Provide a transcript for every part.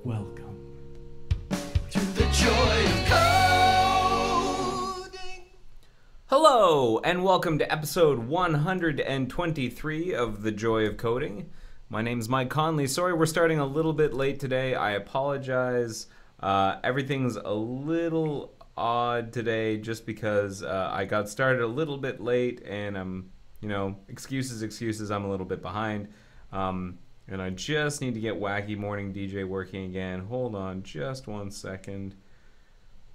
Welcome to the joy of coding. Hello, and welcome to episode 123 of The Joy of Coding. My name's Mike Conley. Sorry we're starting a little bit late today. I apologize. Everything's a little odd today just because I got started a little bit late and I'm, excuses, I'm a little bit behind. And I just need to get Wacky Morning DJ working again. Hold on just 1 second.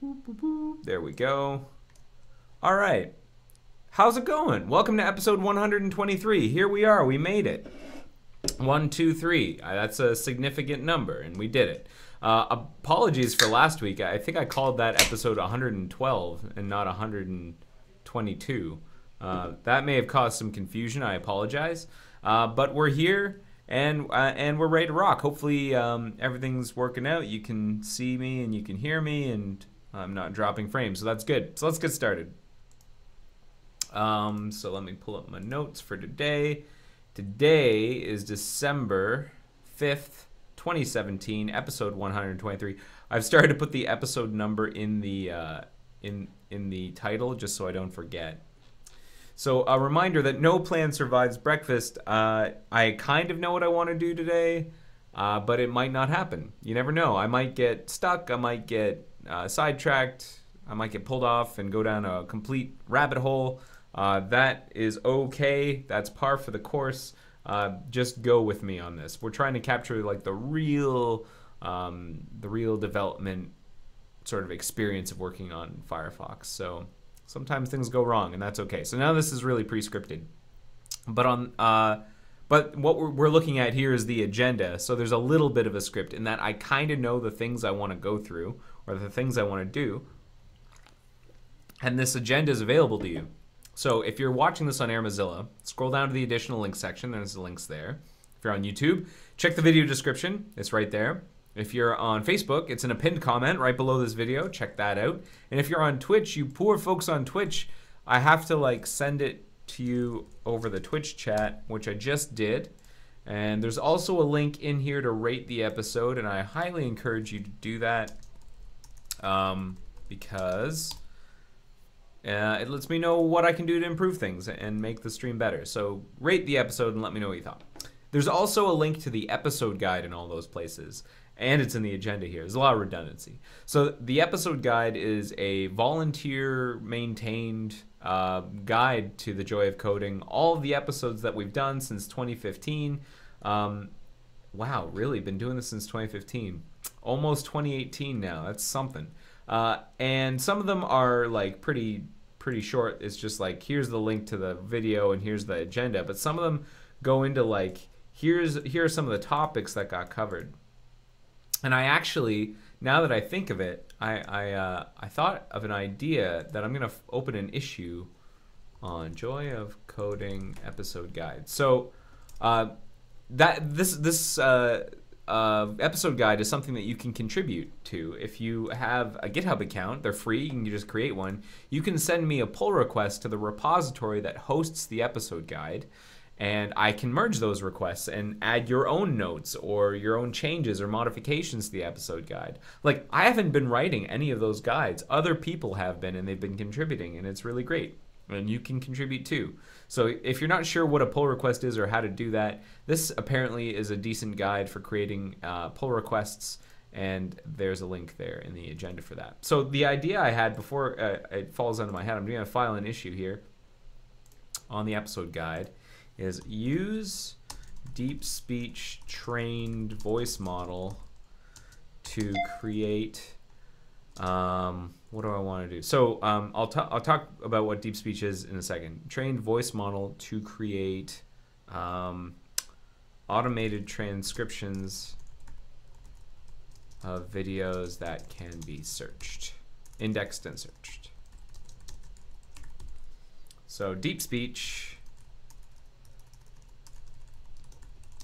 Boop, boop, boop. There we go. All right. How's it going? Welcome to episode 123. Here we are. We made it. 1, 2, 3. That's a significant number, and we did it. Apologies for last week. I think I called that episode 112 and not 122. That may have caused some confusion. I apologize. But we're here. And we're ready to rock. Hopefully everything's working out. You can see me and you can hear me, and I'm not dropping frames, so that's good. So let's get started. So let me pull up my notes for today. Today is December 5th, 2017, episode 123. I've started to put the episode number in the title just so I don't forget. So a reminder that no plan survives breakfast. I kind of know what I want to do today, but it might not happen. You never know. I might get stuck. I might get sidetracked. I might get pulled off and go down a complete rabbit hole. That is okay. That's par for the course. Just go with me on this. We're trying to capture like the real development sort of experience of working on Firefox. So sometimes things go wrong, and that's okay. So now this is really pre-scripted. But what we're looking at here is the agenda. So there's a little bit of a script in that I kind of know the things I want to go through or the things I want to do. And this agenda is available to you. So if you're watching this on Mozilla, scroll down to the additional links section. There's the links there. If you're on YouTube, check the video description. It's right there. If you're on Facebook, it's in a pinned comment right below this video. Check that out. And if you're on Twitch, you poor folks on Twitch, I have to send it to you over the Twitch chat, which I just did. And there's also a link in here to rate the episode, and I highly encourage you to do that because it lets me know what I can do to improve things and make the stream better. So rate the episode and let me know what you thought. There's also a link to the episode guide in all those places. And it's in the agenda here. There's a lot of redundancy. So the episode guide is a volunteer-maintained guide to the joy of coding. All of the episodes that we've done since 2015. Wow, really? Been doing this since 2015. Almost 2018 now. That's something. And some of them are pretty short. It's just here's the link to the video and here's the agenda. But some of them go into here are some of the topics that got covered. And I actually, now that I think of it, I thought of an idea that I'm going to open an issue on Joy of Coding episode guide. So this episode guide is something that you can contribute to. If you have a GitHub account, they're free, you can just create one. You can send me a pull request to the repository that hosts the episode guide. And I can merge those requests and add your own notes or your own changes or modifications to the episode guide. I haven't been writing any of those guides. Other people have been, and they've been contributing, and it's really great. And you can contribute too. So if you're not sure what a pull request is or how to do that, this apparently is a decent guide for creating pull requests, and there's a link there in the agenda for that. So the idea I had before it falls into my head, I'm going to file an issue here on the episode guide, is use deep speech trained voice model to create, what do I want to do? So I'll talk about what deep speech is in a second. Trained voice model to create automated transcriptions of videos that can be searched, indexed and searched. So deep speech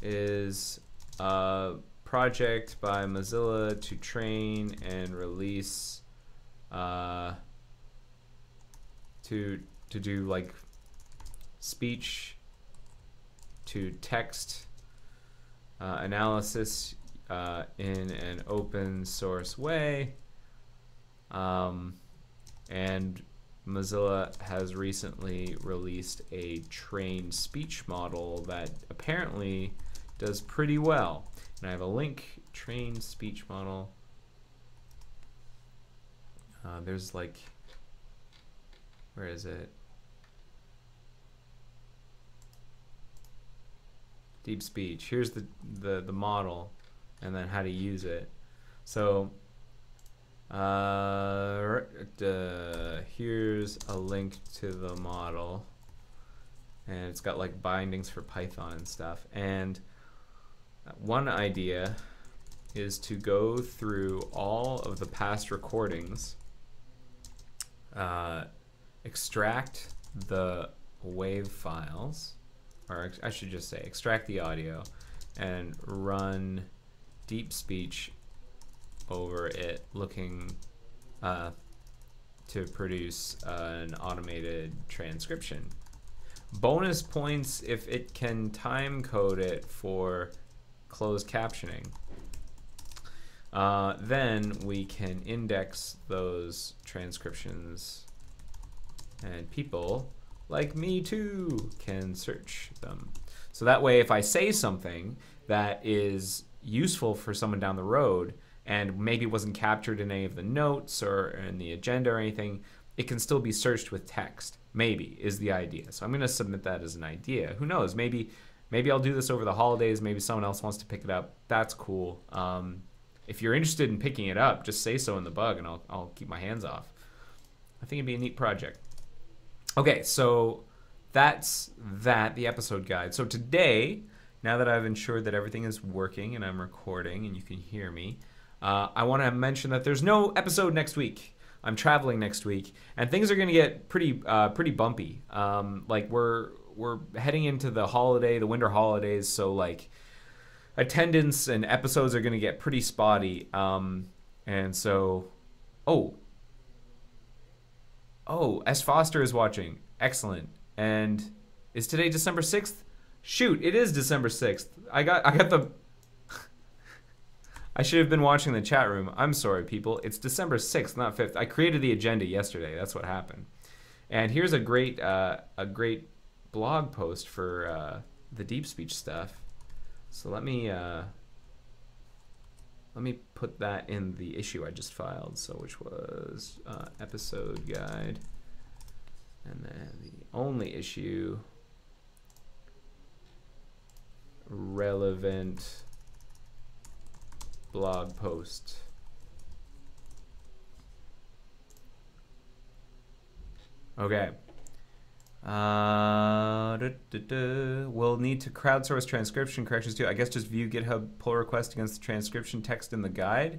is a project by Mozilla to train and release to do speech to text analysis in an open source way. And Mozilla has recently released a trained speech model that apparently does pretty well. And I have a link, trained speech model. There's like, where is it? Deep speech. Here's the model, and then how to use it. So here's a link to the model, and it's got like bindings for Python and stuff. And one idea is to go through all of the past recordings, extract the WAV files, or I should just say extract the audio, and run deep speech over it, looking to produce an automated transcription. Bonus points if it can time code it for closed captioning. Then we can index those transcriptions, and people like me too can search them. So that way, if I say something that is useful for someone down the road and maybe wasn't captured in any of the notes or in the agenda or anything, it can still be searched with text. Maybe is the idea. So I'm going to submit that as an idea. Who knows? Maybe I'll do this over the holidays. Maybe someone else wants to pick it up. That's cool. If you're interested in picking it up, just say so in the bug, and I'll keep my hands off. I think it'd be a neat project. Okay, so that's the episode guide. So today, now that I've ensured that everything is working and I'm recording and you can hear me, I want to mention that there's no episode next week. I'm traveling next week, and things are going to get pretty bumpy. Like we're heading into the winter holidays, so like attendance and episodes are going to get pretty spotty. And so, S. Foster is watching. Excellent. And is today December 6th? Shoot, it is December 6th. I got the I should have been watching the chat room. I'm sorry, people. It's December 6th, not 5th. I created the agenda yesterday. That's what happened. And here's a great blog post for the deep speech stuff. So let me put that in the issue I just filed. So which was episode guide, and then the only issue relevant blog post. Okay. We'll need to crowdsource transcription corrections too. I guess just view GitHub pull request against the transcription text in the guide.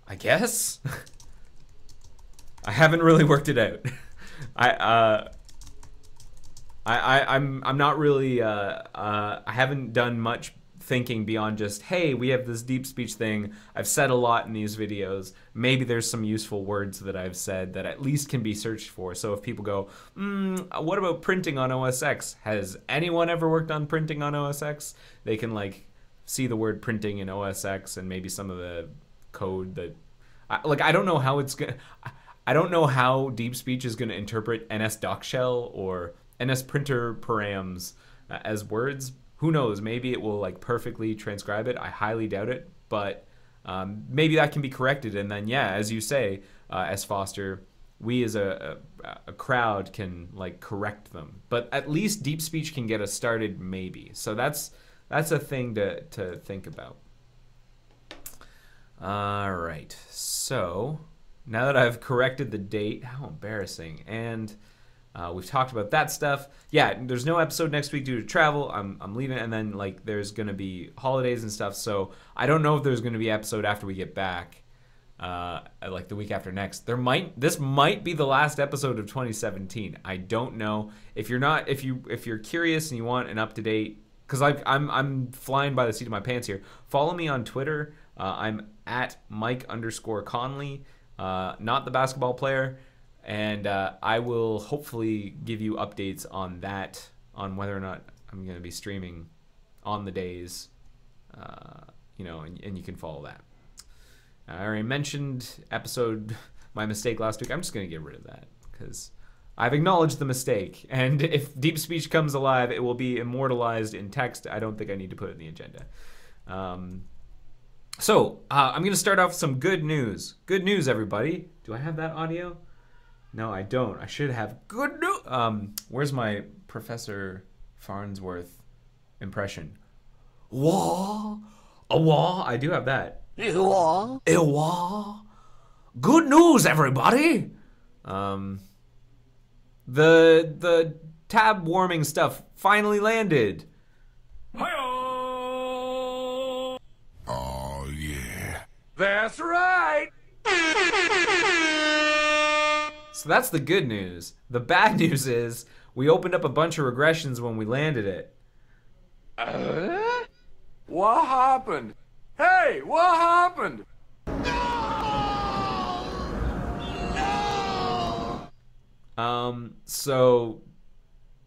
I guess. I haven't really worked it out. I'm not really I haven't done much thinking beyond just, hey, we have this deep speech thing. I've said a lot in these videos. Maybe there's some useful words that I've said that at least can be searched for. So if people go, what about printing on OS X? Has anyone ever worked on printing on OS X? They can like see the word printing in OS X and maybe some of the code that, I don't know how it's gonna, I don't know how deep speech is gonna interpret ns.shell or ns printer params as words. Who knows? Maybe it will like perfectly transcribe it. I highly doubt it, but maybe that can be corrected. And then, yeah, as you say, S. Foster, we as a crowd can like correct them. But at least deep speech can get us started, maybe. So that's a thing to think about. All right. So now that I've corrected the date, how embarrassing, and we've talked about that stuff. Yeah, there's no episode next week due to travel. I'm leaving, and then like there's gonna be holidays and stuff. So I don't know if there's gonna be an episode after we get back, like the week after next. This might be the last episode of 2017. I don't know. If you're curious and you want an up to date, because I'm flying by the seat of my pants here. Follow me on Twitter. I'm at Mike_Conley, not the basketball player. And I will hopefully give you updates on that, on whether or not I'm going to be streaming on the days, you know, and you can follow that. I already mentioned my mistake last week. I'm just going to get rid of that because I've acknowledged the mistake. And if deep speech comes alive, it will be immortalized in text. I don't think I need to put it in the agenda. So I'm going to start off with some good news. Good news, everybody. Do I have that audio? No, I don't. I should have good news. Where's my Professor Farnsworth impression? Wah, a wah. I do have that. Ewa. Ewa. Good news, everybody. The tab warming stuff finally landed. Hi-oh! Oh, yeah. That's right! So that's the good news. The bad news is we opened up a bunch of regressions when we landed it. What happened? Hey, what happened? So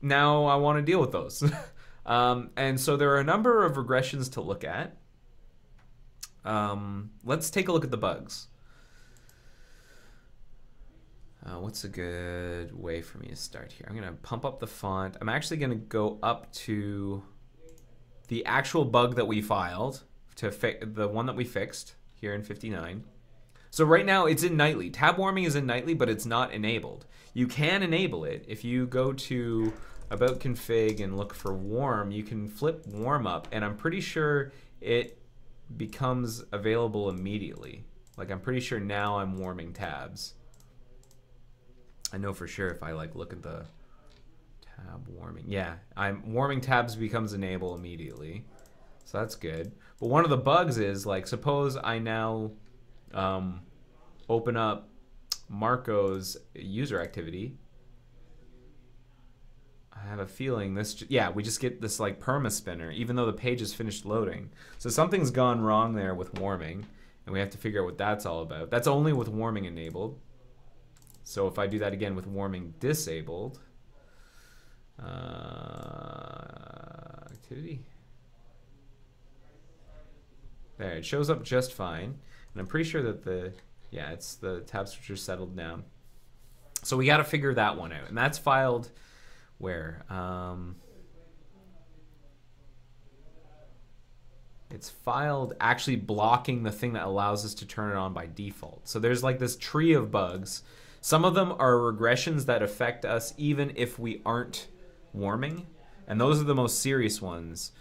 now I want to deal with those. And so there are a number of regressions to look at. Let's take a look at the bugs. What's a good way for me to start here? I'm going to pump up the font. I'm actually going to go up to the actual bug that we filed, the one that we fixed here in 59. So right now it's in nightly. Tab warming is in nightly, but it's not enabled. You can enable it. If you go to about config and look for warm, you can flip warm up, and I'm pretty sure it becomes available immediately. Like, I'm pretty sure now I'm warming tabs. I know for sure if I like look at the tab warming. Yeah, I'm warming tabs becomes enable immediately. So that's good. But one of the bugs is, like, suppose I now open up Marco's user activity. I have a feeling this, yeah, we just get this like perma spinner even though the page is finished loading. So something's gone wrong there with warming, and we have to figure out what that's all about. That's only with warming enabled. So if I do that again with warming disabled, activity. There, it shows up just fine. And I'm pretty sure that the tab switcher settled down. So we got to figure that one out. And that's filed where? It's filed actually blocking the thing that allows us to turn it on by default. So there's like this tree of bugs. Some of them are regressions that affect us even if we aren't warming. And those are the most serious ones.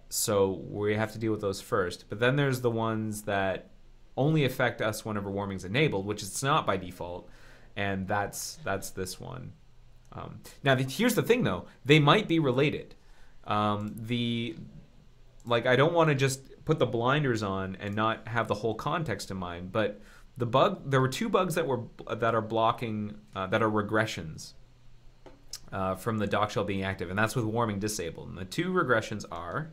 So we have to deal with those first. But then there's the ones that only affect us whenever warming's enabled, which it's not by default. And that's this one. Now, here's the thing, though. They might be related. Like, I don't want to just put the blinders on and not have the whole context in mind, but there were two bugs that are blocking, that are regressions from the dock shell being active, and that's with warming disabled. And the two regressions are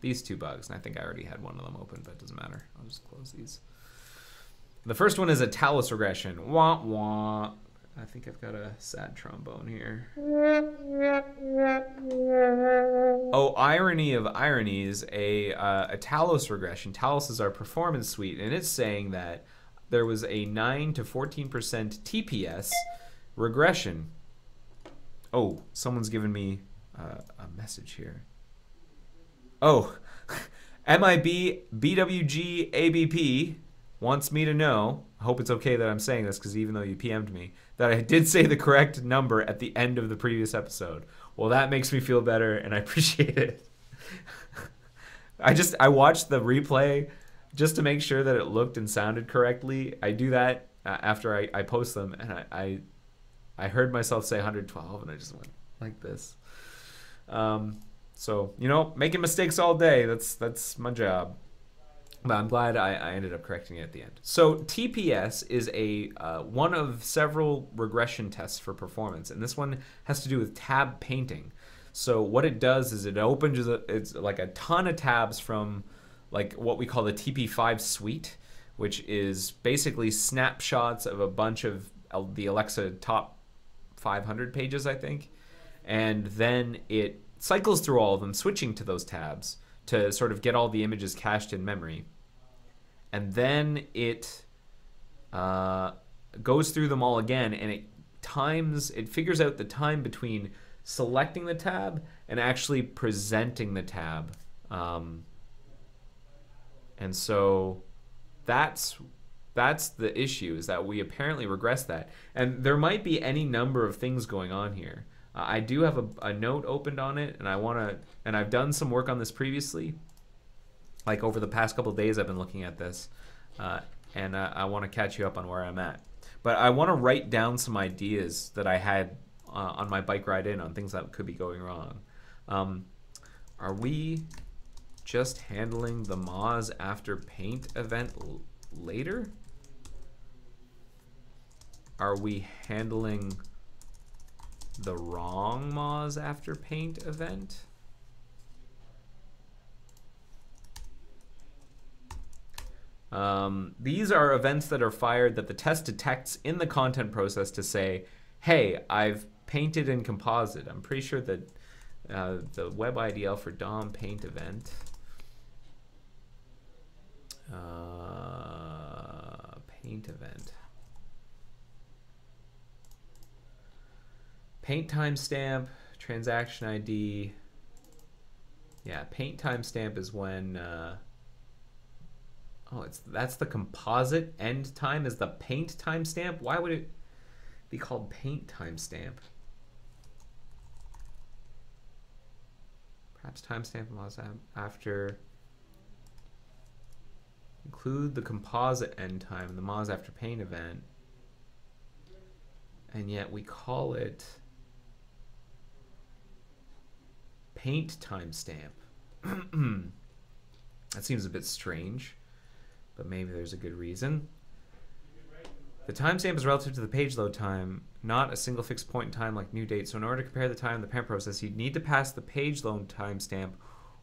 these two bugs, and I think I already had one of them open, but it doesn't matter. I'll just close these. The first one is a talus regression. Wah, wah. I think I've got a sad trombone here. Oh, irony of ironies, a Talos regression. Talos is our performance suite, and it's saying that there was a 9 to 14% TPS regression. Oh, someone's given me a message here. Oh, MIB BWG ABP wants me to know, I hope it's okay that I'm saying this because even though you PM'd me, that I did say the correct number at the end of the previous episode. Well, that makes me feel better, and I appreciate it. I watched the replay just to make sure that it looked and sounded correctly. I do that after I post them, and I heard myself say 112, and I just went like this. So, you know, making mistakes all day, that's my job. But I'm glad I ended up correcting it at the end. So TPS is one of several regression tests for performance, and this one has to do with tab painting. So what it does is it opens it's like a ton of tabs from like what we call the TP5 suite, which is basically snapshots of a bunch of the Alexa top 500 pages, I think, and then it cycles through all of them, switching to those tabs to sort of get all the images cached in memory. And then it goes through them all again, and it figures out the time between selecting the tab and actually presenting the tab. And so that's the issue, is that we apparently regress that. And there might be any number of things going on here. I do have a note opened on it, and I've done some work on this previously. Like over the past couple of days I've been looking at this, and I want to catch you up on where I'm at. But I want to write down some ideas that I had on my bike ride in on things that could be going wrong. Are we just handling the Moz after paint event later? Are we handling the wrong Moz after paint event? These are events that are fired that the test detects in the content process to say, hey, I've painted in composite. I'm pretty sure that the web IDL for DOM paint event, paint event, paint timestamp, transaction ID. Yeah, paint timestamp is when that's the composite end time is the paint timestamp. Why would it be called paint timestamp? Perhaps timestamp Moz after. Include the composite end time in the Moz after paint event, and yet we call it paint timestamp. That seems a bit strange, but maybe there's a good reason. The timestamp is relative to the page load time, not a single fixed point in time like new date. So in order to compare the time in the parent process, you'd need to pass the page load timestamp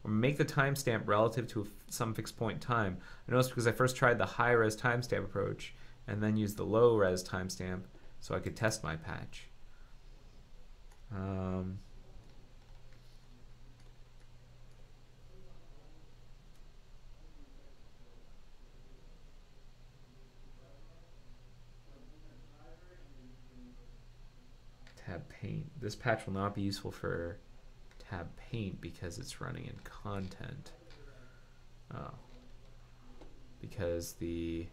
or make the timestamp relative to some fixed point in time. I know this because I first tried the high-res timestamp approach and then used the low-res timestamp so I could test my patch. Tab paint. This patch will not be useful for tab paint because it's running in content. Oh. Because this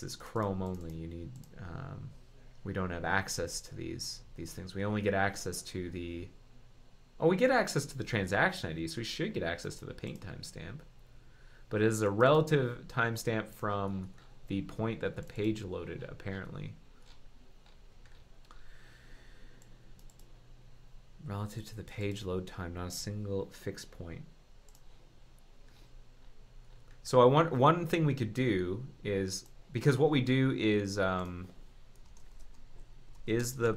is Chrome only. You need we don't have access to these things. We only get access to the we get access to the transaction ID, so we should get access to the paint timestamp. But it is a relative timestamp from the point that the page loaded, apparently. Relative to the page load time, not a single fixed point. So one thing we could do is, because what we do is the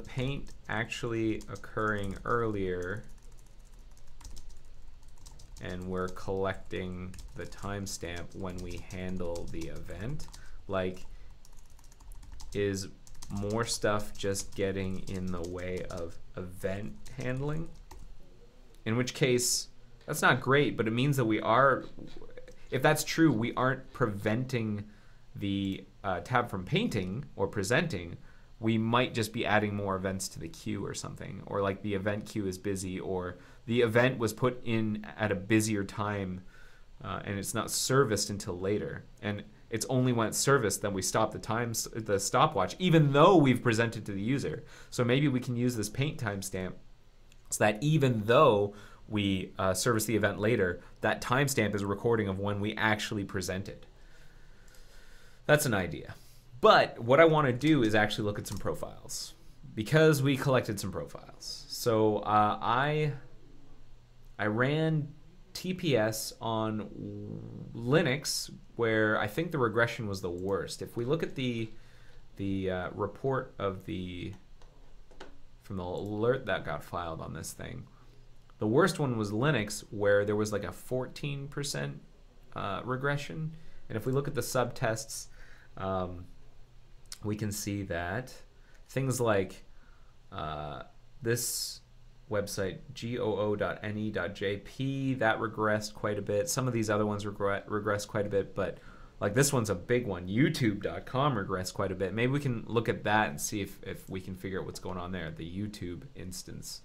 paint actually occurring earlier and we're collecting the timestamp when we handle the event? Like, is more stuff just getting in the way of event handling? In which case, that's not great, but it means that we are, if that's true, we aren't preventing the tab from painting or presenting. We might just be adding more events to the queue or something, or like the event queue is busy, or the event was put in at a busier time and it's not serviced until later. And it's only when it's serviced that we stop the stopwatch, even though we've presented to the user. So maybe we can use this paint timestamp so that even though we service the event later, that timestamp is a recording of when we actually presented. That's an idea. But what I want to do is actually look at some profiles, because we collected some profiles. So I ran TPS on Linux, where I think the regression was the worst. If we look at the report of from the alert that got filed on this thing, the worst one was Linux, where there was like a 14% regression. And if we look at the subtests, we can see that things like this website goo.ne.jp, that regressed quite a bit. Some of these other ones regressed quite a bit, but like this one's a big one. youtube.com regressed quite a bit. Maybe we can look at that and see if we can figure out what's going on there, the YouTube instance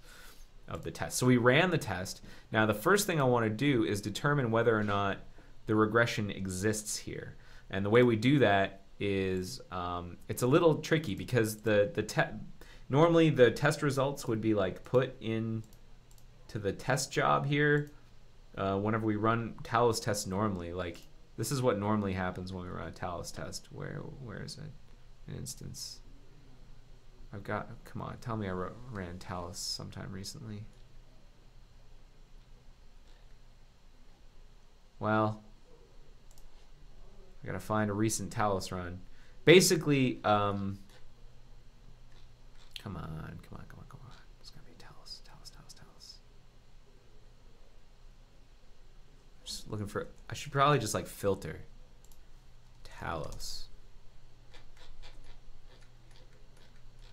of the test. So we ran the test. Now the first thing I want to do is determine whether or not the regression exists here. And the way we do that is it's a little tricky because normally the test results would be like put in to the test job here whenever we run Talos tests normally. Like this is what normally happens when we run a Talos test. Where is it? An instance. I've got, come on, tell me I ran Talos sometime recently. Well, I gotta find a recent Talos run. Basically, come on. It's gotta be Talos. Just looking for, I should probably just like filter Talos.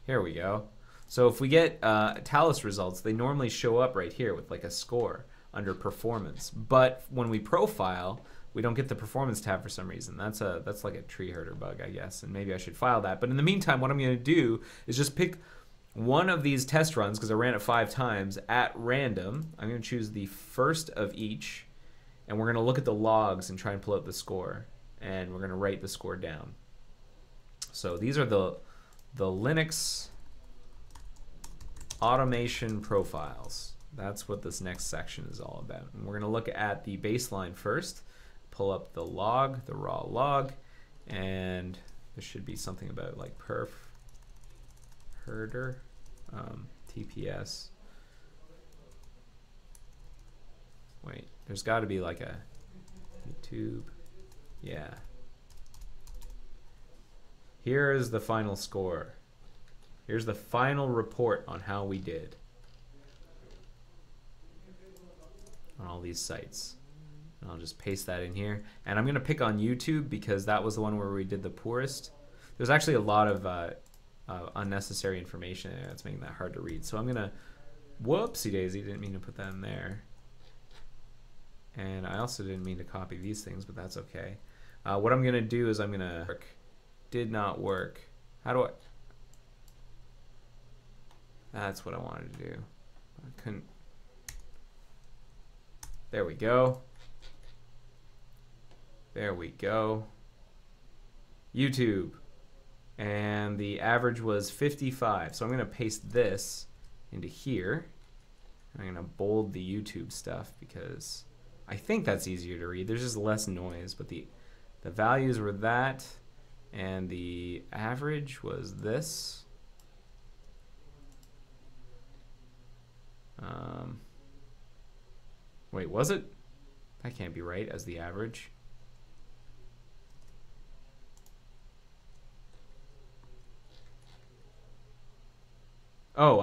Here we go. So if we get Talos results, they normally show up right here with like a score under performance. But when we profile, we don't get the performance tab for some reason. That's like a tree herder bug, I guess, and maybe I should file that. But in the meantime, what I'm going to do is just pick one of these test runs, because I ran it 5 times, at random. I'm going to choose the first of each, and we're going to look at the logs and try and pull out the score, and we're going to write the score down. So these are the Linux automation profiles. That's what this next section is all about. And we're going to look at the baseline first, pull up the log, the raw log, and there should be something about like perf herder, TPS. Wait, there's got to be like a YouTube. Yeah. Here is the final score. Here's the final report on how we did on all these sites. And I'll just paste that in here. And I'm going to pick on YouTube because that was the one where we did the poorest. There's actually a lot of unnecessary information in there that's making that hard to read. So I'm going to, whoopsie daisy, didn't mean to put that in there. And I also didn't mean to copy these things, but that's okay. What I'm going to do is I'm going to, did not work. How do I, that's what I wanted to do. I couldn't. There we go. There we go. YouTube. And the average was 55. So I'm going to paste this into here. I'm going to bold the YouTube stuff because I think that's easier to read. There's just less noise, but the values were that, and the average was this. Wait, was it? That can't be right as the average. Oh,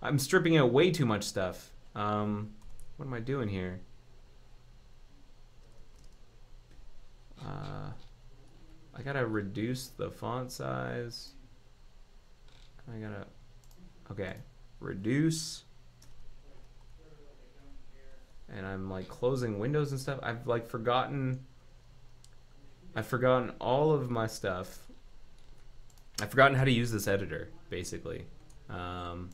I'm stripping out way too much stuff. What am I doing here? I gotta reduce the font size. I gotta, okay, reduce. And I'm like closing windows and stuff. I've like forgotten all of my stuff. I've forgotten how to use this editor, basically. Hang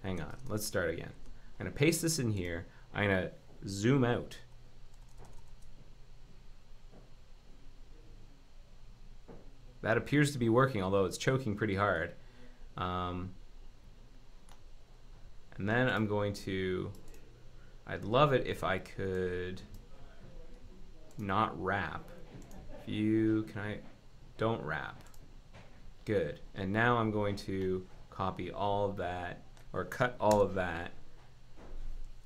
on, let's start again. I'm gonna paste this in here. I'm gonna zoom out. That appears to be working, although it's choking pretty hard. And then I'm going to, I'd love it if I could not wrap. Don't wrap. Good. And now I'm going to copy all of that, or cut all of that,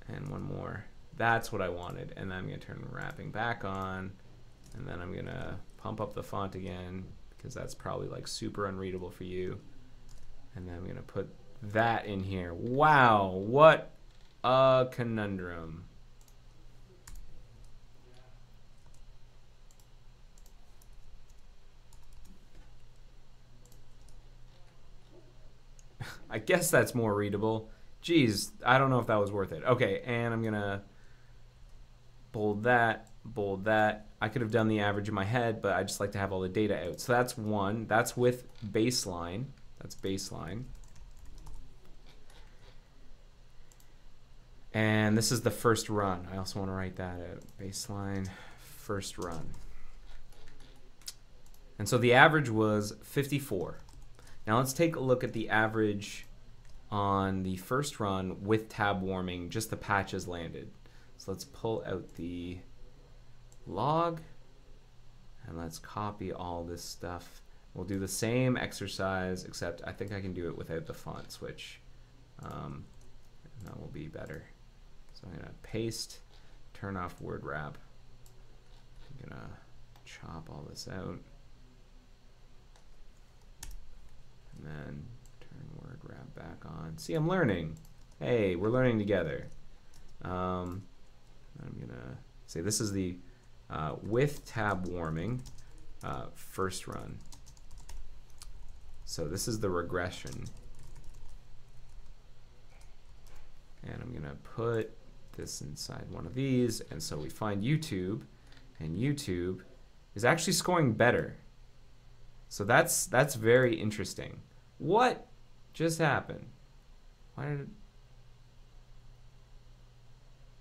and one more. That's what I wanted. And then I'm going to turn wrapping back on, and then I'm going to pump up the font again, because that's probably like super unreadable for you. And then I'm going to put that in here. Wow, what a conundrum. I guess that's more readable. Geez, I don't know if that was worth it. Okay, and I'm gonna bold that, bold that. I could have done the average in my head, but I just like to have all the data out. So that's one. That's with baseline. That's baseline. And this is the first run. I also want to write that out. Baseline, first run. And so the average was 54. Now let's take a look at the average on the first run with tab warming, just the patches landed. So let's pull out the log and let's copy all this stuff. We'll do the same exercise, except I think I can do it without the font switch. And that will be better. So I'm gonna paste, turn off word wrap. I'm gonna chop all this out. And then turn word wrap back on. See, I'm learning. Hey, we're learning together. I'm gonna say this is the with tab warming first run. So this is the regression. And I'm gonna put this inside one of these, and so we find YouTube, and YouTube is actually scoring better. So that's very interesting. What just happened? What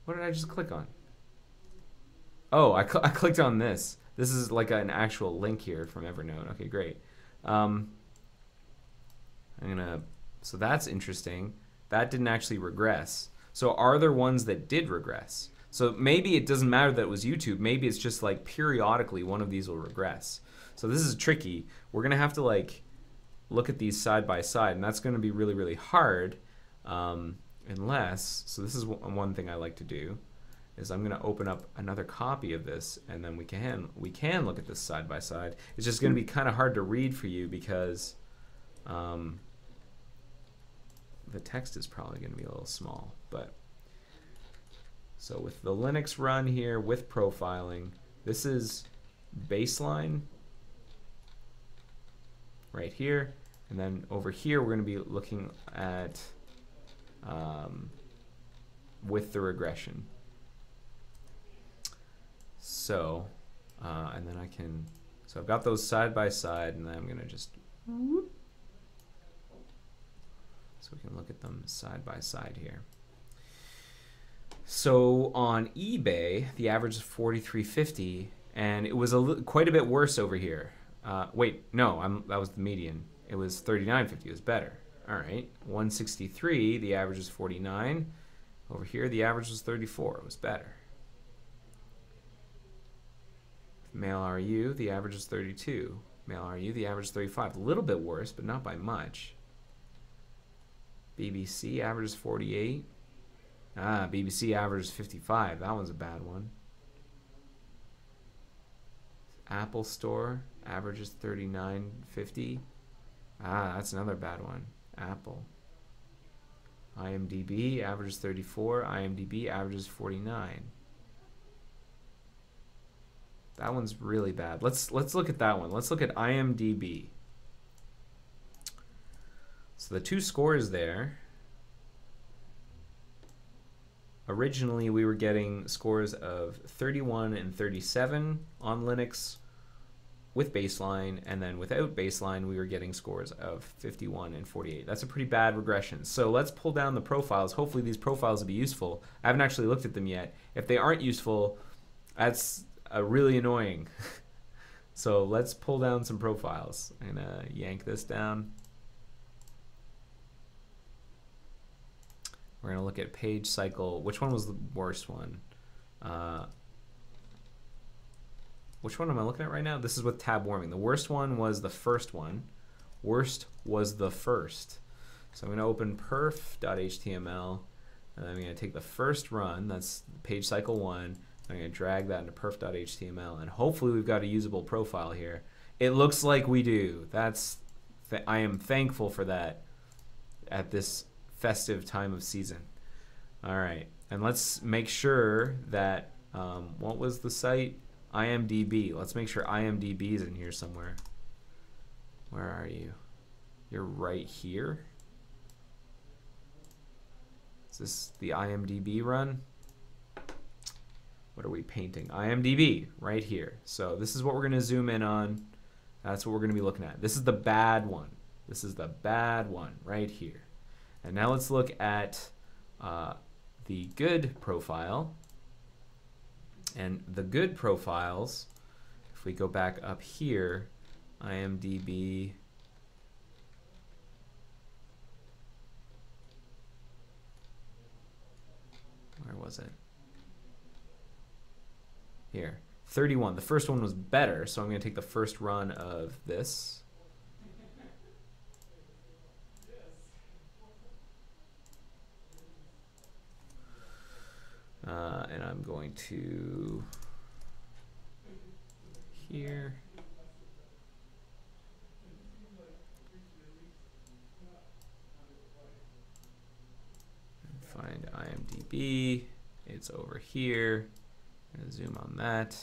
did I just click on? Oh, I clicked on this. This is like an actual link here from Evernote. Okay, great. So that's interesting. That didn't actually regress. So are there ones that did regress? So maybe it doesn't matter that it was YouTube. Maybe it's just like periodically one of these will regress. So this is tricky. We're gonna have to like look at these side by side, and that's gonna be really, really hard unless, so this is one thing I like to do, is I'm gonna open up another copy of this, and then we can look at this side by side. It's just gonna be kind of hard to read for you because the text is probably going to be a little small. But so with the Linux run here with profiling, this is baseline right here, and then over here we're going to be looking at with the regression. So and then I can, so I've got those side by side, and then I'm going to just so we can look at them side by side here. So on eBay, the average is 43.50, and it was quite a bit worse over here. Wait, no, that was the median. It was 39.50. It was better. All right, 163. The average is 49. Over here, the average was 34. It was better. Male RU, the average is 32. Male RU, the average is 35. A little bit worse, but not by much. BBC average is 48. BBC average is 55. That one's a bad one. Apple Store average is 39.50. That's another bad one. Apple. IMDb average is 34. IMDb average is 49. That one's really bad. Let's look at that one. Let's look at IMDb. So the two scores there, originally we were getting scores of 31 and 37 on Linux with baseline, and then without baseline we were getting scores of 51 and 48. That's a pretty bad regression. So let's pull down the profiles. Hopefully these profiles will be useful. I haven't actually looked at them yet. If they aren't useful, that's really annoying. So let's pull down some profiles. I'm gonna yank this down. We're going to look at page cycle. Which one was the worst one? Which one am I looking at right now? This is with tab warming. The worst one was the first one. Worst was the first. So I'm going to open perf.html, and I'm going to take the first run. That's page cycle 1. I'm going to drag that into perf.html, and hopefully we've got a usable profile here. It looks like we do. I am thankful for that at this festive time of season. All right, and let's make sure that what was the site? IMDb. Let's make sure IMDb is in here somewhere. Where are you? You're right here. Is this the IMDb run? What are we painting? IMDb, right here. So this is what we're going to zoom in on. That's what we're going to be looking at. This is the bad one. This is the bad one right here. And now let's look at the good profile. And the good profiles, if we go back up here, IMDb, where was it? Here, 31. The first one was better, so I'm going to take the first run of this. And I'm going to here. Find IMDb. It's over here. I'm gonna zoom on that.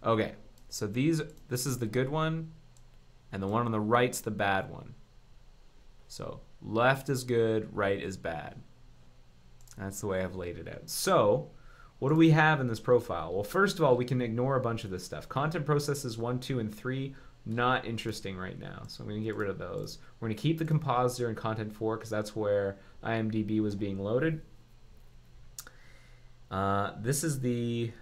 Okay, so this is the good one, and the one on the right's the bad one. So left is good, right is bad. That's the way I've laid it out. So what do we have in this profile? Well, first of all, we can ignore a bunch of this stuff. Content processes 1, 2, and 3, not interesting right now. So I'm going to get rid of those. We're going to keep the compositor in content 4 because that's where IMDb was being loaded. Is this the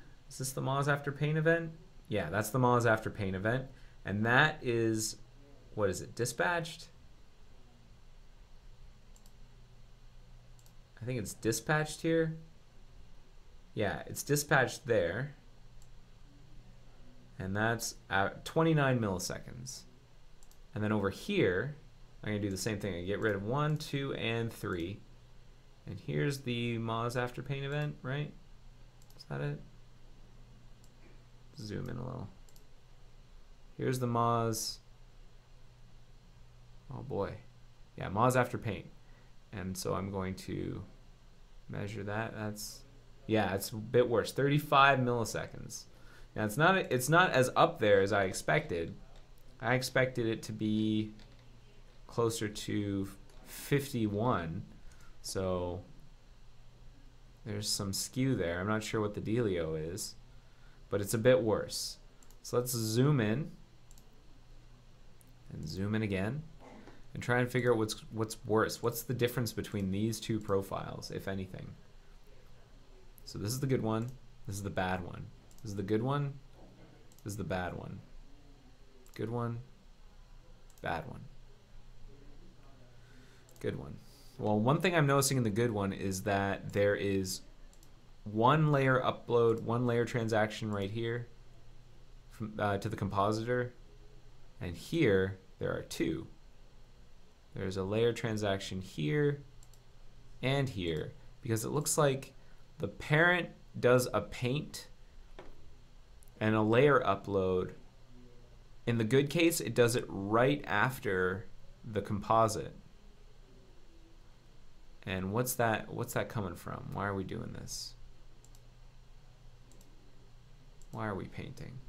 Moz After Pain event? Yeah, that's the Moz After Pain event. And that is, what is it, dispatched? I think it's dispatched here. Yeah, it's dispatched there. And that's at 29 milliseconds. And then over here, I'm going to do the same thing. I get rid of 1, 2, and 3. And here's the Moz After Pain event, right? Is that it? Zoom in a little. Here's the Moz. Oh boy. Yeah, Moz After Pain. And so I'm going to measure that. Yeah, it's a bit worse. 35 milliseconds. Now it's not as up there as I expected. I expected it to be closer to 51. So there's some skew there. I'm not sure what the dealio is, but it's a bit worse. So let's zoom in and zoom in again and try and figure out what's worse. What's the difference between these two profiles, if anything? So this is the good one. This is the bad one. This is the good one. This is the bad one. Good one. Bad one. Good one. Well, one thing I'm noticing in the good one is that there is one layer upload, one layer transaction right here from, to the compositor. And here, there are two. There's a layer transaction here and here, because it looks like the parent does a paint and a layer upload. In the good case, it does it right after the composite. And what's that coming from? Why are we doing this? Why are we painting?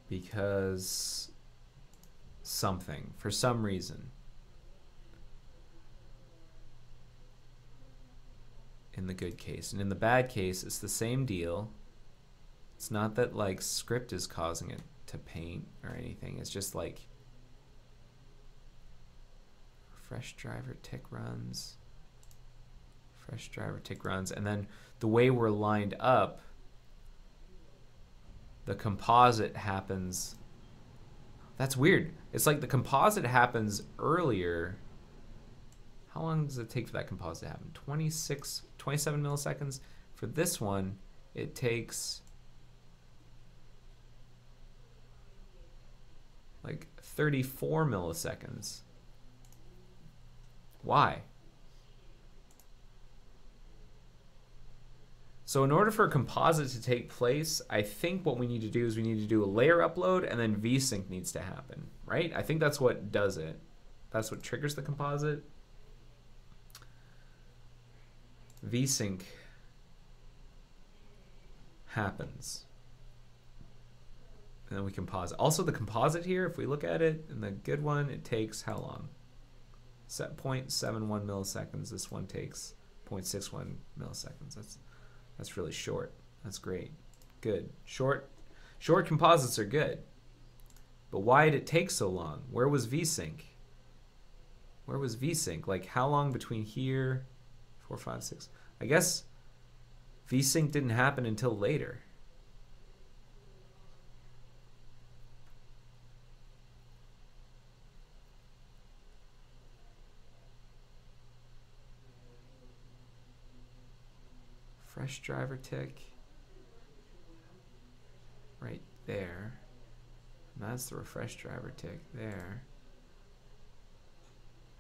Because something, for some reason. In the good case. And in the bad case, it's the same deal. It's not that like script is causing it to paint or anything. It's just like fresh driver tick runs. Fresh driver tick runs. And then the way we're lined up, the composite happens. That's weird. It's like the composite happens earlier. How long does it take for that composite to happen? 27 milliseconds. For this one, it takes like 34 milliseconds. Why? So in order for a composite to take place, I think what we need to do is we need to do a layer upload and then VSync needs to happen, right? I think that's what does it. That's what triggers the composite. VSync happens. And then we composite. Also, the composite here, if we look at it, in the good one, it takes how long? 0.71 milliseconds. This one takes 0.61 milliseconds. That's really short. That's great. Good. Short composites are good. But why did it take so long? Where was VSync? Where was VSync? Like, how long between here? 4, 5, 6. I guess VSync didn't happen until later. Fresh driver tick. Right there. And that's the refresh driver tick there.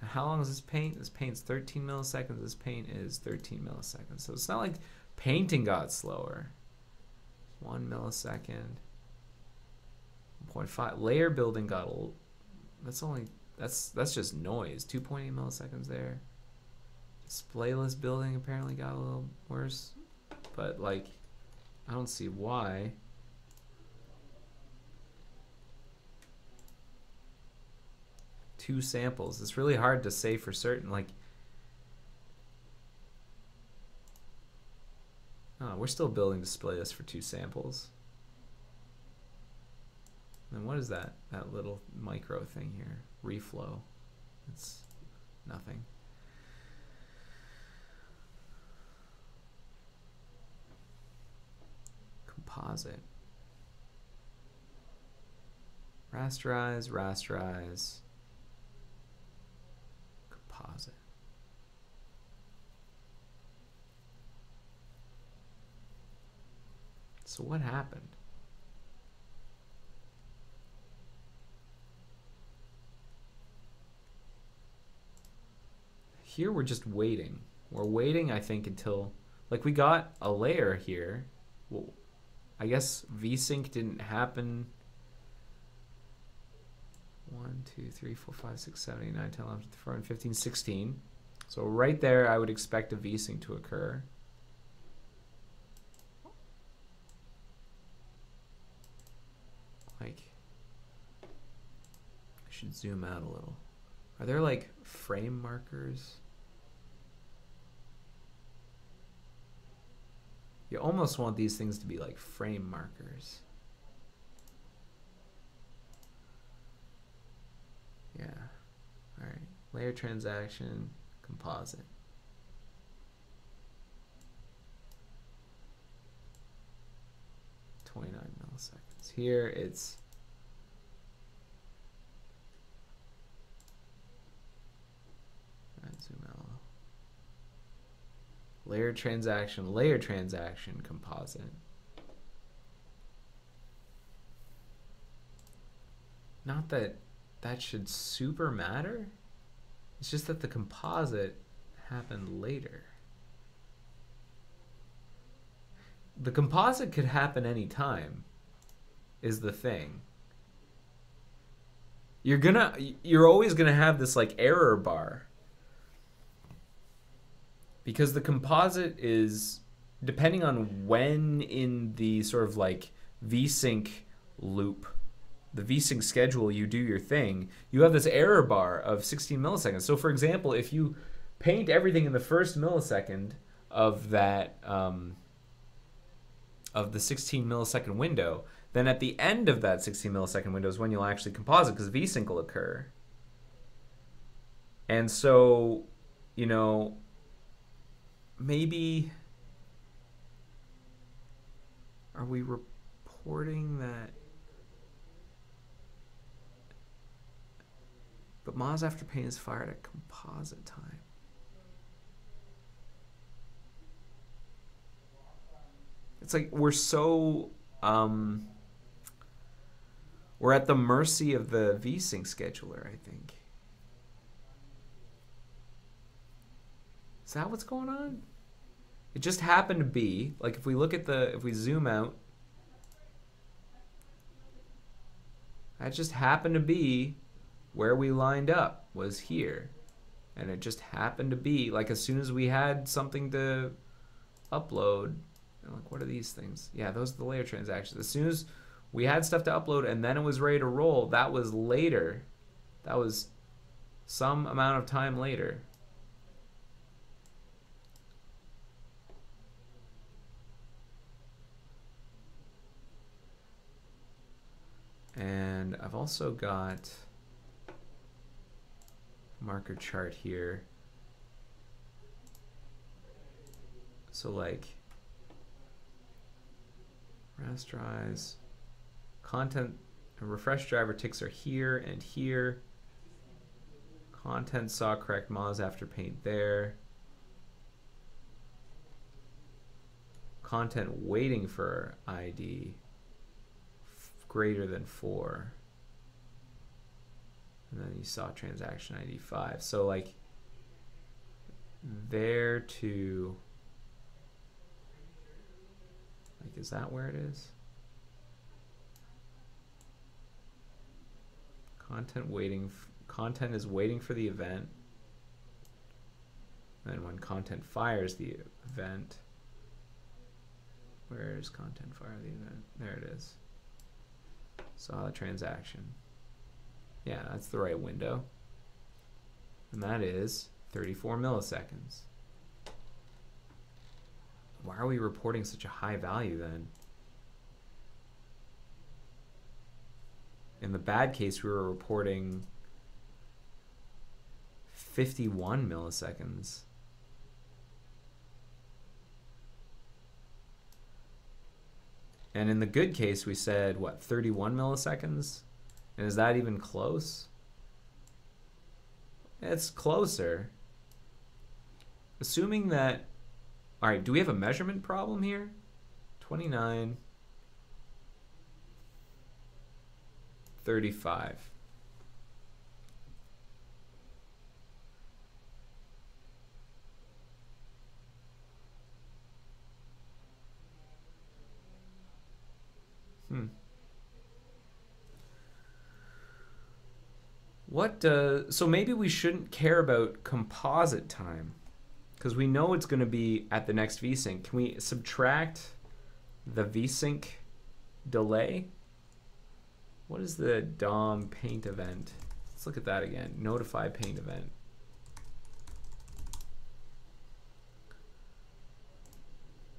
Now how long is this paint? This paint's 13 milliseconds. This paint is 13 milliseconds. So it's not like painting got slower. 1 millisecond. 1.5. Layer building got a little, that's just noise. 2.8 milliseconds there. Displayless building apparently got a little worse. But like, I don't see why. Two samples. It's really hard to say for certain. Like, oh, we're still building display list for 2 samples. And what is that? That little micro thing here. Reflow. It's nothing. Composite. Rasterize, rasterize. Composite. So what happened? Here we're just waiting. We're waiting, I think, until, like, we got a layer here. Well, I guess VSync didn't happen. 1, 2, 3, 4, 5, 6, 7, 8, 9, 10, 11, 12, 15, 16. So right there, I would expect a VSync to occur. Like, I should zoom out a little. Are there like frame markers? You almost want these things to be like frame markers. Yeah. All right. Layer transaction, composite. .29 milliseconds. Here it's zoom out. Layer transaction, composite. Not that that should super matter. It's just that the composite happened later. The composite could happen anytime, is the thing. You're always gonna have this like error bar. Because the composite is, depending on when in the sort of like VSync loop, the VSync schedule you do your thing, you have this error bar of 16 milliseconds. So for example, if you paint everything in the first millisecond of that, of the 16 millisecond window, then at the end of that 16 millisecond window is when you'll actually composite, because VSync will occur. And so, you know, maybe, are we reporting that? But Moz after paint is fired at composite time. It's like we're so, we're at the mercy of the VSync scheduler, I think. Is that what's going on? It just happened to be, like if we look at the, if we zoom out, that just happened to be where we lined up, was here. And it just happened to be, like as soon as we had something to upload, like what are these things? Yeah, those are the layer transactions. As soon as We had stuff to upload and then it was ready to roll. That was later. That was some amount of time later. And I've also got marker chart here. So like rasterize, content, refresh driver ticks are here and here. Content saw correct moz after paint there. Content waiting for ID greater than 4. And then you saw transaction ID 5. So like there to, like, is that where it is? Content waiting, content is waiting for the event. And when content fires the event, where is content fire the event? There it is. Saw the transaction. Yeah, that's the right window. And that is 34 milliseconds. Why are we reporting such a high value then? In the bad case, we were reporting 51 milliseconds. And in the good case, we said, what, 31 milliseconds? And is that even close? It's closer. Assuming that, all right, do we have a measurement problem here? 29, 35. What, so maybe we shouldn't care about composite time because we know it's going to be at the next vsync. Can we subtract the vsync delay? What is the DOM paint event? Let's look at that again. Notify paint event.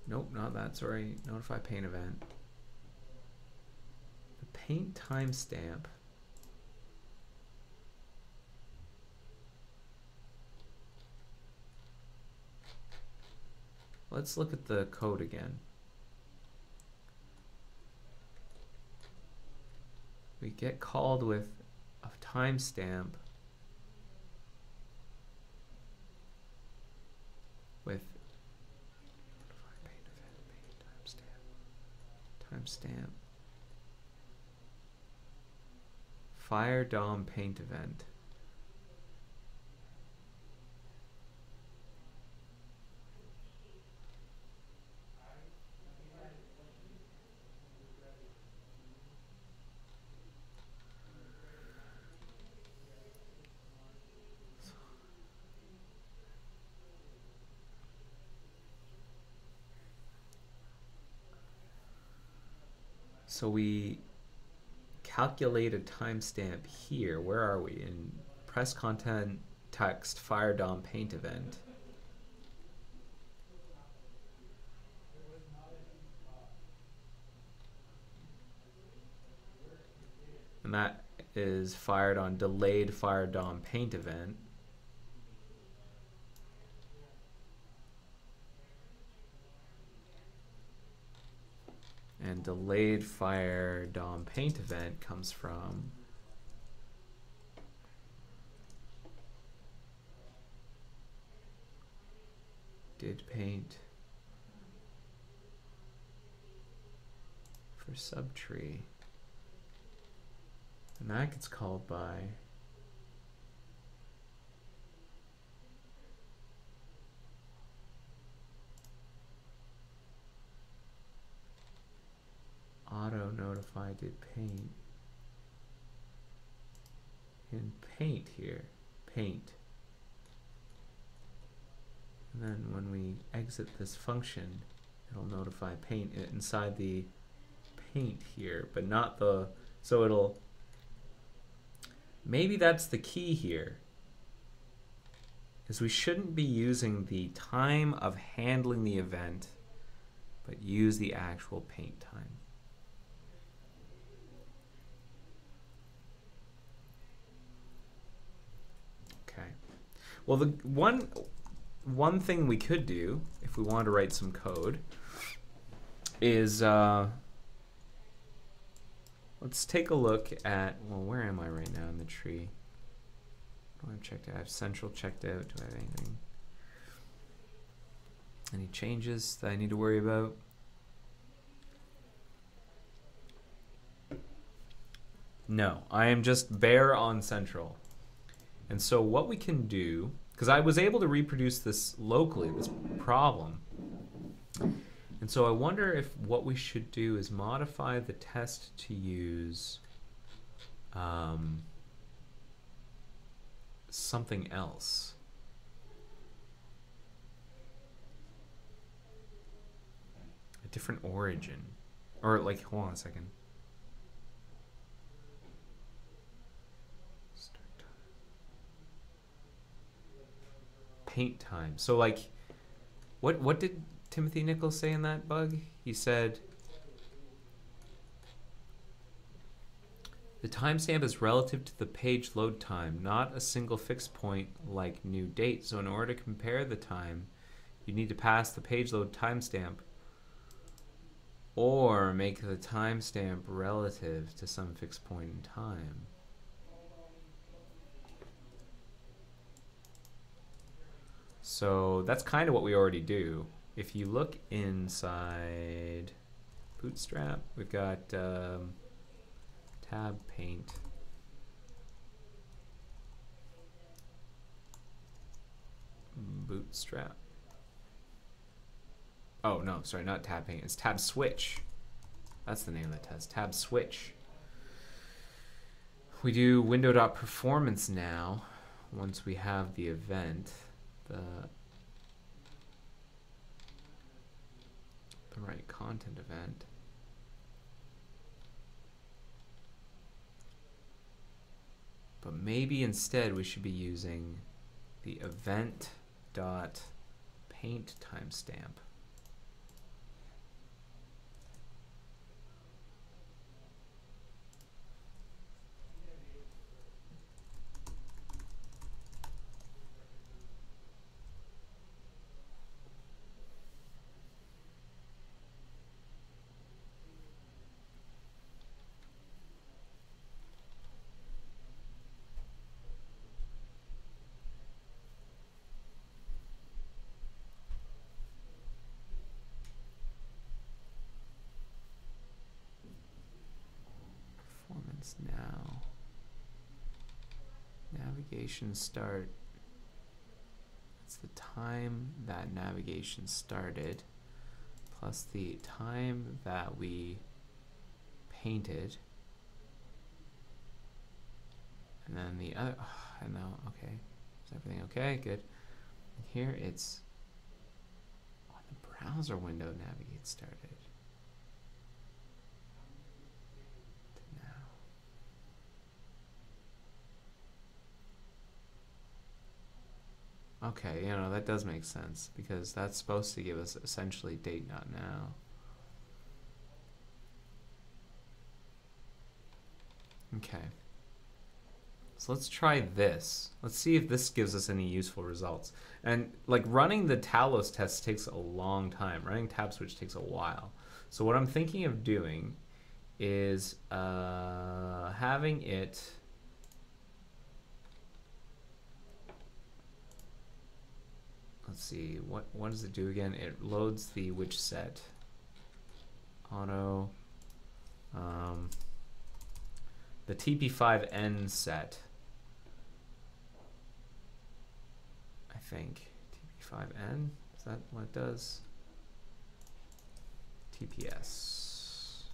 Nope, not that, sorry. Notify paint event. The paint timestamp. Let's look at the code again. We get called with a timestamp with timestamp fire DOM paint event. So we calculate a timestamp here. Where are we? In press content text fire DOM paint event. And that is fired on delayed fire DOM paint event. And delayed fire DOM paint event comes from did paint for subtree. And that gets called by auto notify did paint in paint here, paint. And then when we exit this function, it'll notify paint inside the paint here, but not the, so it'll, maybe that's the key here, is we shouldn't be using the time of handling the event, but use the actual paint time. Okay. Well, the one thing we could do if we wanted to write some code is let's take a look at, well, where am I right now in the tree? Do I have checked out? I have central checked out. Do I have anything? Any changes that I need to worry about? No, I am just bare on central. And so what we can do, because I was able to reproduce this locally, this problem. And so I wonder if what we should do is modify the test to use something else. A different origin. Or like, hold on a second. Paint time. So like, what did Timothy Nichols say in that bug? He said the timestamp is relative to the page load time, not a single fixed point like new date. So in order to compare the time, you need to pass the page load timestamp or make the timestamp relative to some fixed point in time. So that's kind of what we already do. If you look inside Bootstrap, we've got tab paint. Bootstrap. Oh no, sorry, not tab paint, it's tab switch. That's the name of the test, tab switch. We do window.performance now, once we have the event. The right content event. But maybe instead we should be using the event dot paint timestamp. Now navigation start, it's the time that navigation started plus the time that we painted, and then the other, I know, okay, is everything okay? Good. And here it's when the browser window navigate started. Okay, you know, that does make sense, because that's supposed to give us essentially date not now. Okay. So let's try this. Let's see if this gives us any useful results. And like running the Talos test takes a long time. Running tab switch takes a while. So what I'm thinking of doing is having it let's see, what does it do again? It loads the which set. Auto. The TP5N set. I think. TP5N? Is that what it does? TPS.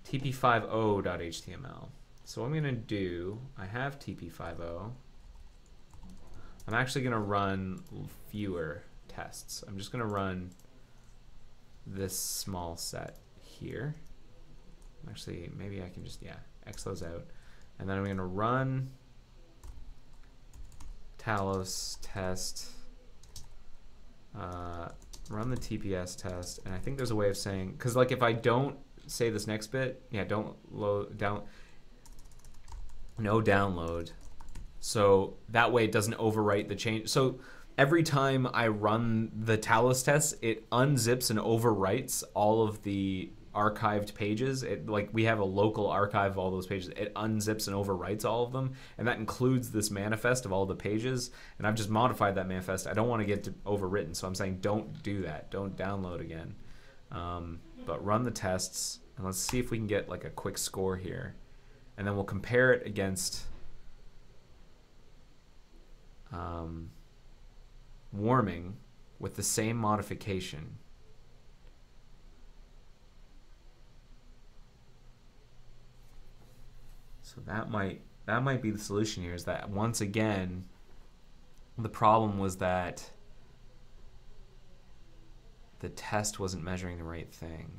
TP50.html. So what I'm going to do, I have TP50. I'm actually going to run fewer tests. I'm just going to run this small set here. Actually, maybe I can just, yeah, X those out. And then I'm going to run Talos test, run the TPS test, and I think there's a way of saying, because like if I don't say this next bit, yeah, don't load down, no download, so that way it doesn't overwrite the change. So every time I run the Talos test, it unzips and overwrites all of the archived pages. It, like, we have a local archive of all those pages. It unzips and overwrites all of them, and that includes this manifest of all the pages, and I've just modified that manifest. I don't want to get to overwritten, so I'm saying don't do that. Don't download again. But run the tests, and let's see if we can get like a quick score here, and then we'll compare it against warming with the same modification. So that might be the solution here, is that once again the problem was that the test wasn't measuring the right thing.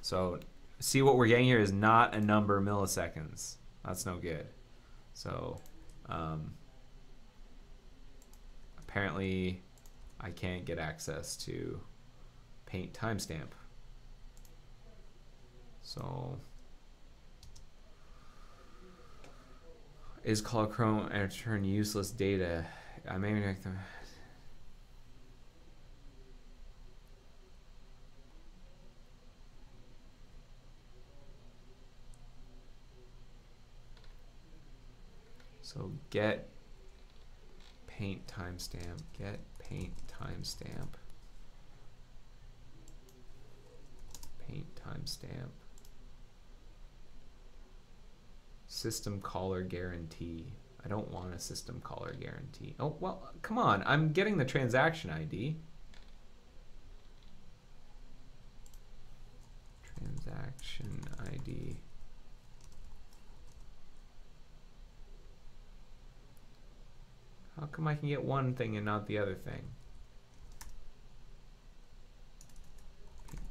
So see, what we're getting here is not a number of milliseconds. That's no good. So apparently I can't get access to paint timestamp. So is color chrome and return useless data. I may make them. So get paint timestamp, get paint timestamp, paint timestamp, system caller guarantee. I don't want a system caller guarantee. Oh, well, come on, I'm getting the transaction ID. Transaction ID. How come I can get one thing and not the other thing? Paint.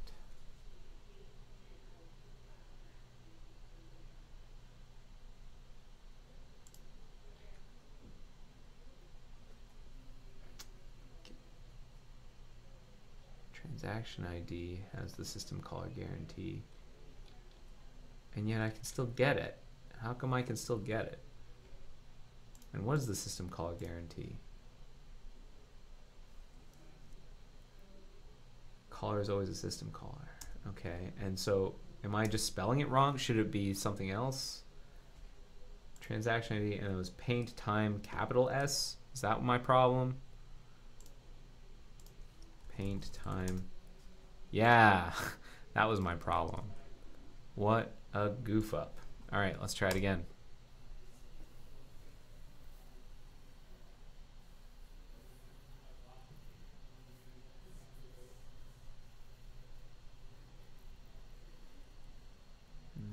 Transaction ID has the system caller guarantee, and yet I can still get it. How come I can still get it? And what is the system caller guarantee? Caller is always a system caller. Okay, and so am I just spelling it wrong? Should it be something else? Transaction ID, and it was paint time capital S. Is that my problem? Paint time. Yeah, that was my problem. What a goof up. All right, let's try it again.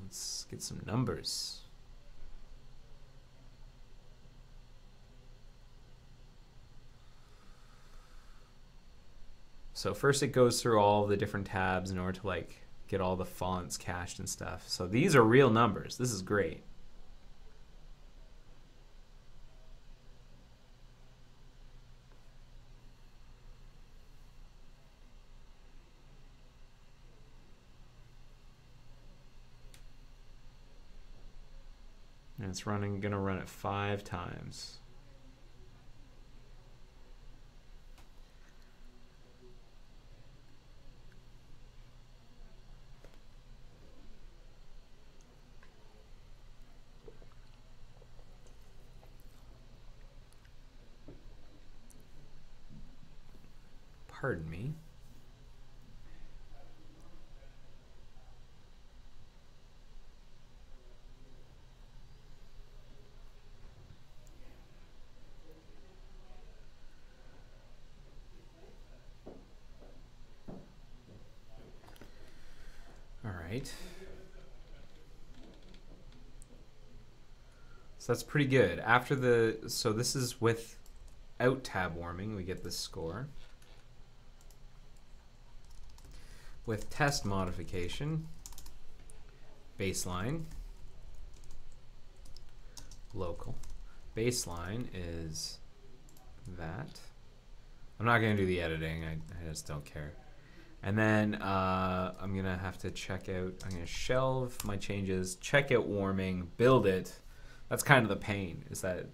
Let's get some numbers. So first it goes through all the different tabs in order to like get all the fonts cached and stuff. So these are real numbers. This is great. And it's gonna run it 5 times. Pardon me. Right. So that's pretty good. After the, so this is without tab warming, we get this score. with test modification, baseline, local. Baseline is that. I'm not going to do the editing. I just don't care. And then I'm going to have to check out. I'm going to shelve my changes, check out warming, build it. That's kind of the pain, is that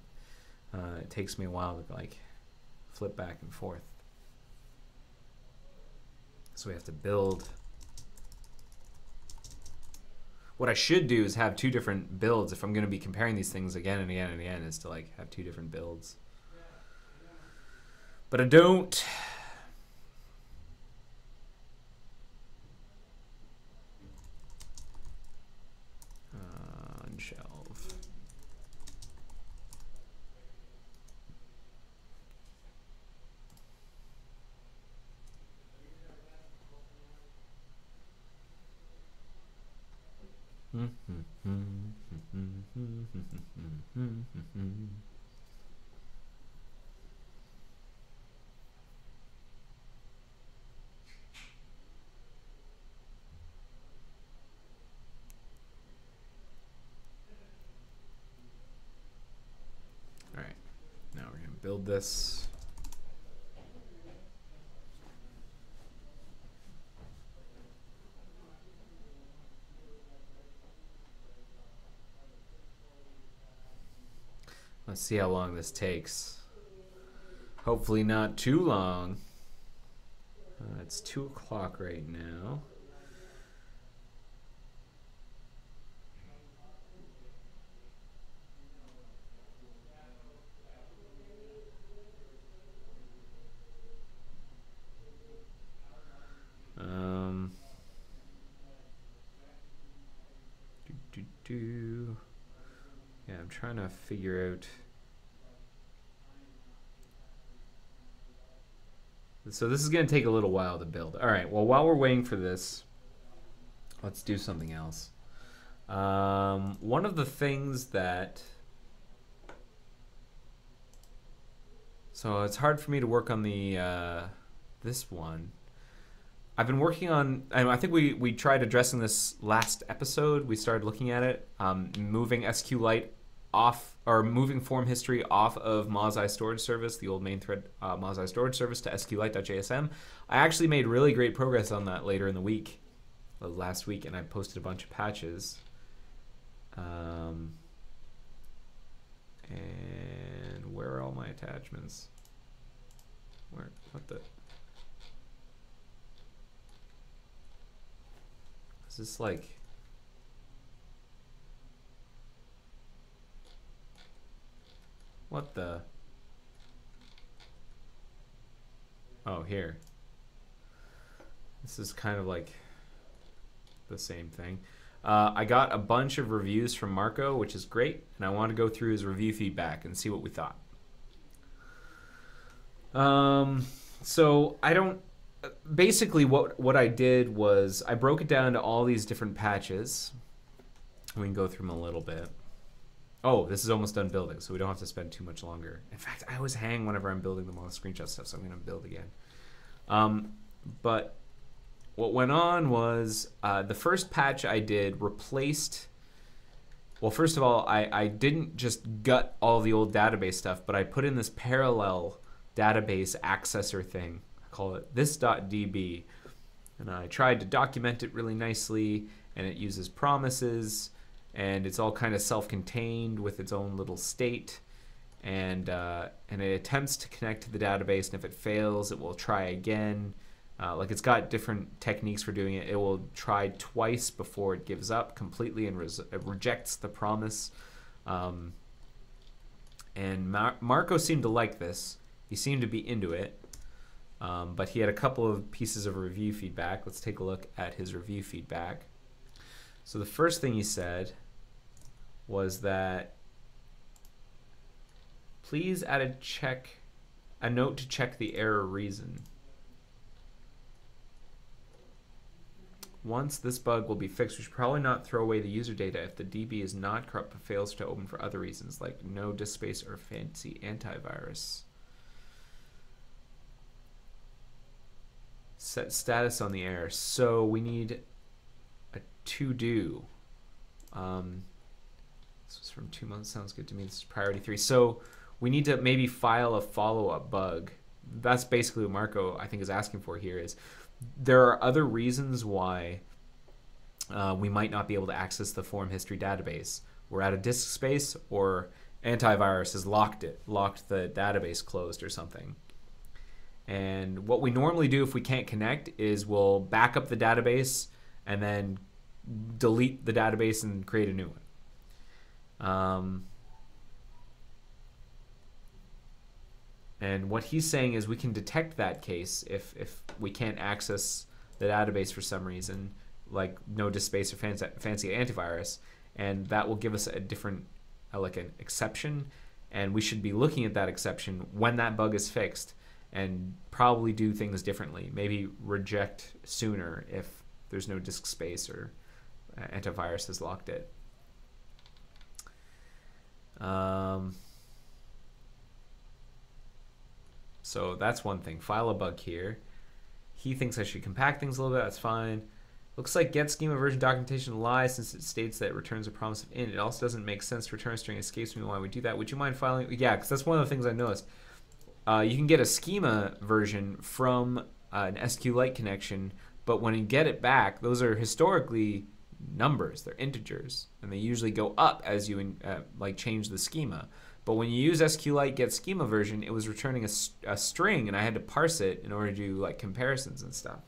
it takes me a while to like flip back and forth. So we have to build. What I should do is have two different builds. If I'm going to be comparing these things again and again and again, is to like have two different builds. But I don't. Unshelve. All right, now we're going to build this. Let's see how long this takes. Hopefully not too long. It's 2 o'clock right now. Yeah, I'm trying to figure out. So this is going to take a little while to build. All right, well, while we're waiting for this, let's do something else. One of the things that... So it's hard for me to work on the this one. I've been working on, and I think we tried addressing this last episode. We started looking at it, moving SQLite off, or moving form history off of Mozai storage service, the old main thread Mozai storage service, to SQLite.jsm. I actually made really great progress on that later in the week, last week, and I posted a bunch of patches. And where are all my attachments? Where? What the? Is this like? What the? Oh, here. This is kind of like the same thing. I got a bunch of reviews from Marco, which is great, and I want to go through his review feedback and see what we thought. So I don't. Basically, what I did was I broke it down to all these different patches. We can go through them a little bit. Oh, this is almost done building, so we don't have to spend too much longer. In fact, I always hang whenever I'm building them on the screenshot stuff, so I'm going to build again. But what went on was the first patch I did replaced... Well, first of all, I didn't just gut all the old database stuff, but I put in this parallel database accessor thing. I call it this.db. And I tried to document it really nicely, and it uses promises, and it's all kind of self-contained with its own little state. And it attempts to connect to the database, and if it fails, it will try again. Like, it's got different techniques for doing it. It will try twice before it gives up completely and rejects the promise. And Marco seemed to like this. He seemed to be into it. But he had a couple of pieces of review feedback. Let's take a look at his review feedback. So the first thing he said was that please add a note to check the error reason. Once this bug will be fixed, we should probably not throw away the user data if the DB is not corrupt but fails to open for other reasons, like no disk space or fancy antivirus. Set status on the error. So we need a to-do. This was from 2 months. Sounds good to me. This is priority 3. So we need to maybe file a follow-up bug. That's basically what Marco, I think, is asking for here. Is there are other reasons why we might not be able to access the form history database. We're out of disk space, or antivirus has locked the database closed or something. And what we normally do if we can't connect is we'll back up the database and then delete the database and create a new one. And what he's saying is we can detect that case if we can't access the database for some reason, like no disk space or fancy antivirus, and that will give us a different, like an exception, and we should be looking at that exception when that bug is fixed and probably do things differently. Maybe reject sooner if there's no disk space or antivirus has locked it. So that's one thing. File a bug here. He thinks I should compact things a little bit. That's fine. Looks like get schema version documentation lies since it states that it returns a promise of int. It also doesn't make sense to return a string. Escapes me why we do that. Would you mind filing? Yeah, because that's one of the things I noticed. You can get a schema version from an SQLite connection, but when you get it back, those are historically numbers. They're integers, and they usually go up as you like change the schema. But when you use SQLite get schema version, it was returning a string, and I had to parse it in order to do like comparisons and stuff.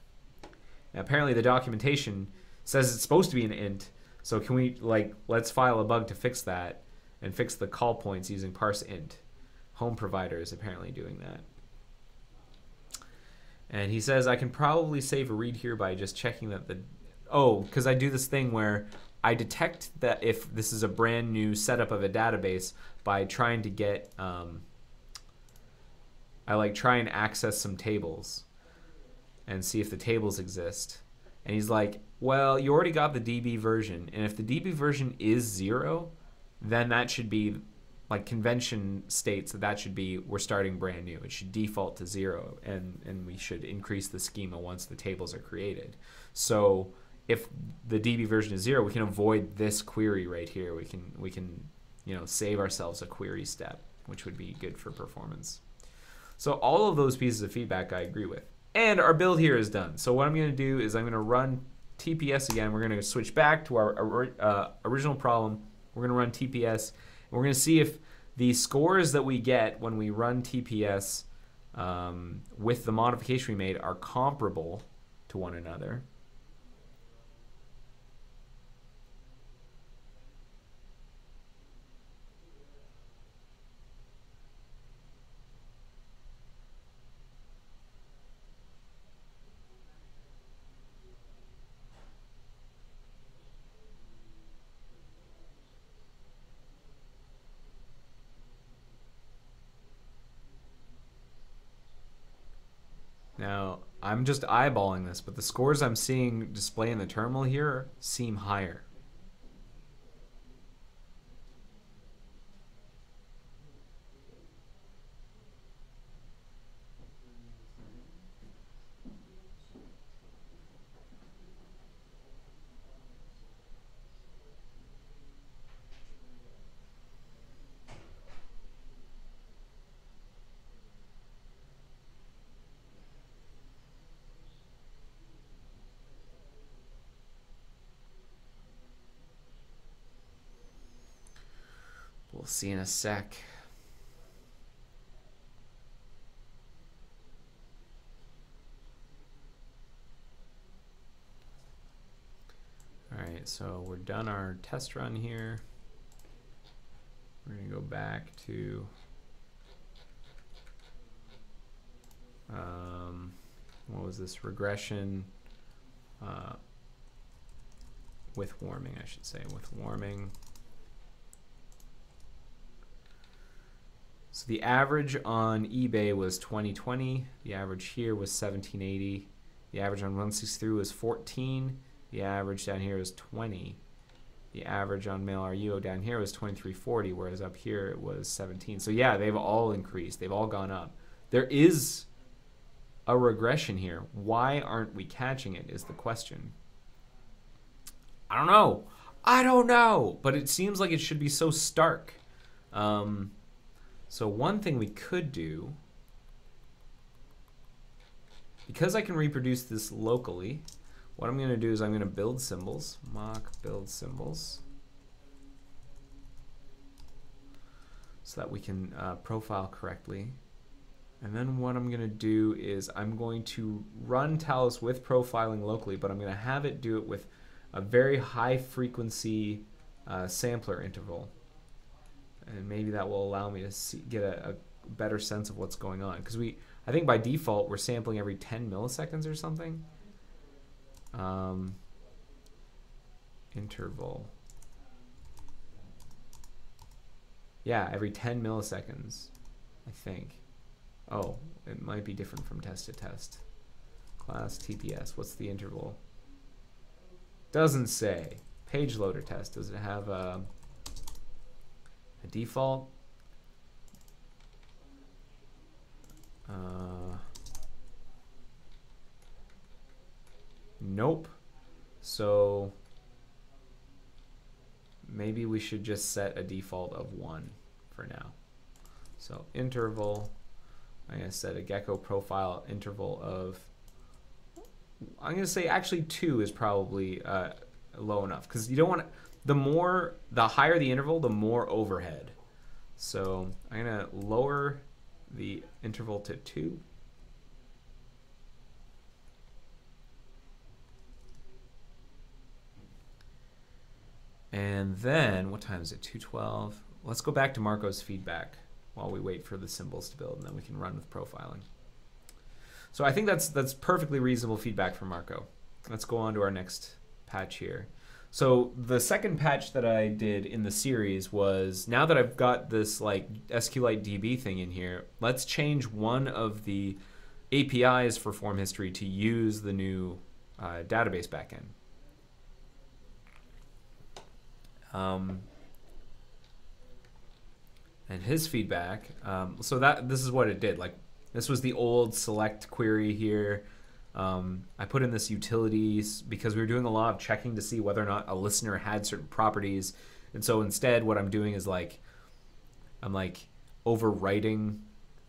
Now, apparently the documentation says it's supposed to be an int, so can we, like, let's file a bug to fix that and fix the call points using parse int. Home provider is apparently doing that. And he says I can probably save a read here by just checking that because I do this thing where I detect that if this is a brand new setup of a database by trying to get, I like try and access some tables and see if the tables exist. And he's like, well, you already got the DB version, and if the DB version is 0, then that should be, like, convention states that should be, we're starting brand new. It should default to 0, and we should increase the schema once the tables are created. So if the DB version is 0, we can avoid this query right here. We can save ourselves a query step, which would be good for performance. So all of those pieces of feedback I agree with. And our build here is done. So what I'm going to do is I'm going to run TPS again. We're going to switch back to our original problem. We're going to run TPS. And we're going to see if the scores that we get when we run TPS with the modification we made are comparable to one another. Now, I'm just eyeballing this, but the scores I'm seeing display in the terminal here seem higher. We'll see in a sec. All right, so we're done our test run here. We're going to go back to what was this? Regression with warming, I should say, with warming. So the average on eBay was 2020. The average here was 1780. The average on 163 was 14. The average down here was 20. The average on MailRUO down here was 2340, whereas up here it was 17. So yeah, they've all increased. They've all gone up. There is a regression here. Why aren't we catching it is the question. I don't know. I don't know. But it seems like it should be so stark. So one thing we could do, because I can reproduce this locally, what I'm going to do is I'm going to build symbols, mock build symbols, so that we can profile correctly. And then what I'm going to do is I'm going to run Talos with profiling locally, but I'm going to have it do it with a very high frequency sampler interval. And maybe that will allow me to get a better sense of what's going on. Because I think by default, we're sampling every 10 milliseconds or something. Interval. Yeah, every 10 milliseconds, I think. Oh, it might be different from test to test. Class TPS, what's the interval? Doesn't say. Page loader test, does it have a default? Nope. So maybe we should just set a default of 1 for now. So interval, I'm going to set a gecko profile interval of, I'm going to say actually 2 is probably low enough, because you don't want to, the higher the interval, the more overhead. So I'm going to lower the interval to 2. And then, what time is it? 2:12. Let's go back to Marco's feedback while we wait for the symbols to build, and then we can run with profiling. So I think that's perfectly reasonable feedback from Marco. Let's go on to our next patch here. So the second patch that I did in the series was, now that I've got this like SQLite DB thing in here, let's change one of the APIs for form history to use the new database backend. And his feedback, so this is what it did. Like, this was the old select query here. I put in this utilities because we were doing a lot of checking to see whether or not a listener had certain properties. And so instead what I'm doing is like, I'm like overwriting,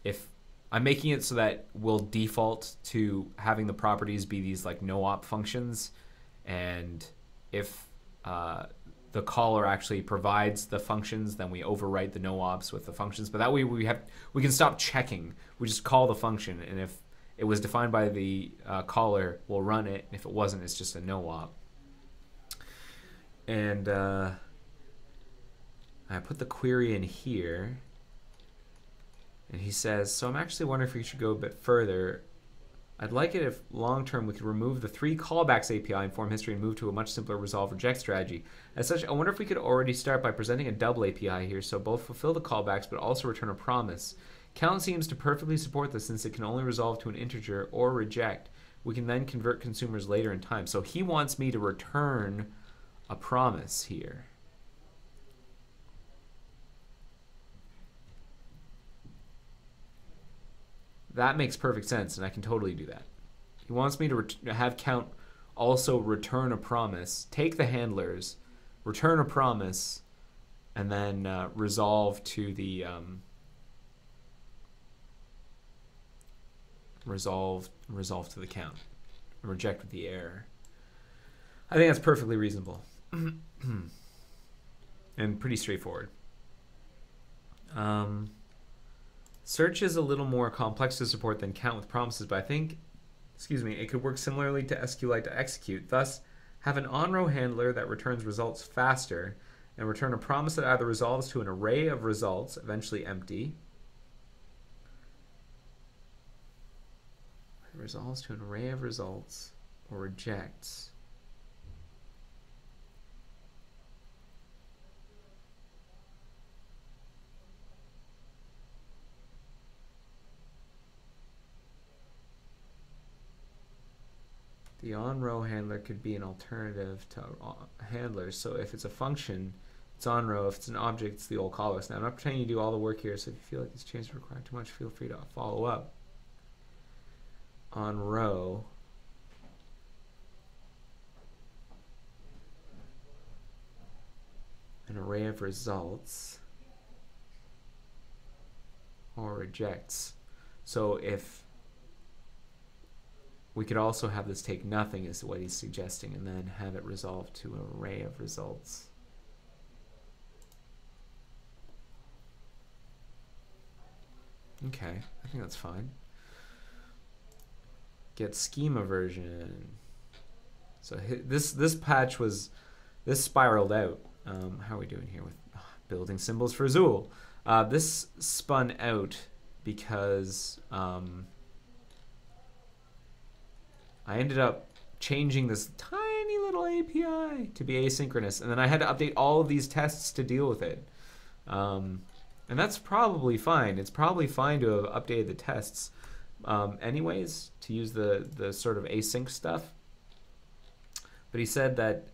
if I'm making it so that we'll default to having the properties be these like no-op functions. And if the caller actually provides the functions, then we overwrite the no-ops with the functions. But that way we can stop checking. We just call the function, and if it was defined by the caller, we'll run it. And if it wasn't, it's just a no-op. And I put the query in here, and he says, so I'm actually wondering if we should go a bit further. I'd like it if long-term we could remove the 3 callbacks API in form history and move to a much simpler resolve reject strategy. As such, I wonder if we could already start by presenting a double API here, so both fulfill the callbacks but also return a promise. Count seems to perfectly support this since it can only resolve to an integer or reject. We can then convert consumers later in time. So he wants me to return a promise here. That makes perfect sense, and I can totally do that. He wants me to have count also return a promise, take the handlers, return a promise, and then resolve to the resolve to the count, and reject with the error. I think that's perfectly reasonable and pretty straightforward. Search is a little more complex to support than count with promises, but I think, it could work similarly to SQLite to execute. Thus, have an on-row handler that returns results faster, and return a promise that either resolves to an array of results, eventually empty, resolves to an array of results, or rejects. The on-row handler could be an alternative to handlers. So if it's a function, it's on-row. If it's an object, it's the old callbacks. Now, I'm not pretending you do all the work here, so if you feel like these changes require too much, feel free to follow up. on row an array of results or rejects. So if we could also have this take nothing is what he's suggesting, and then have it resolve to an array of results. Okay, I think that's fine. Get schema version. So this patch this spiraled out. How are we doing here with building symbols for Zool? This spun out because I ended up changing this tiny little API to be asynchronous, and then I had to update all of these tests to deal with it. And that's probably fine. It's probably fine to have updated the tests anyways, to use the sort of async stuff. But he said that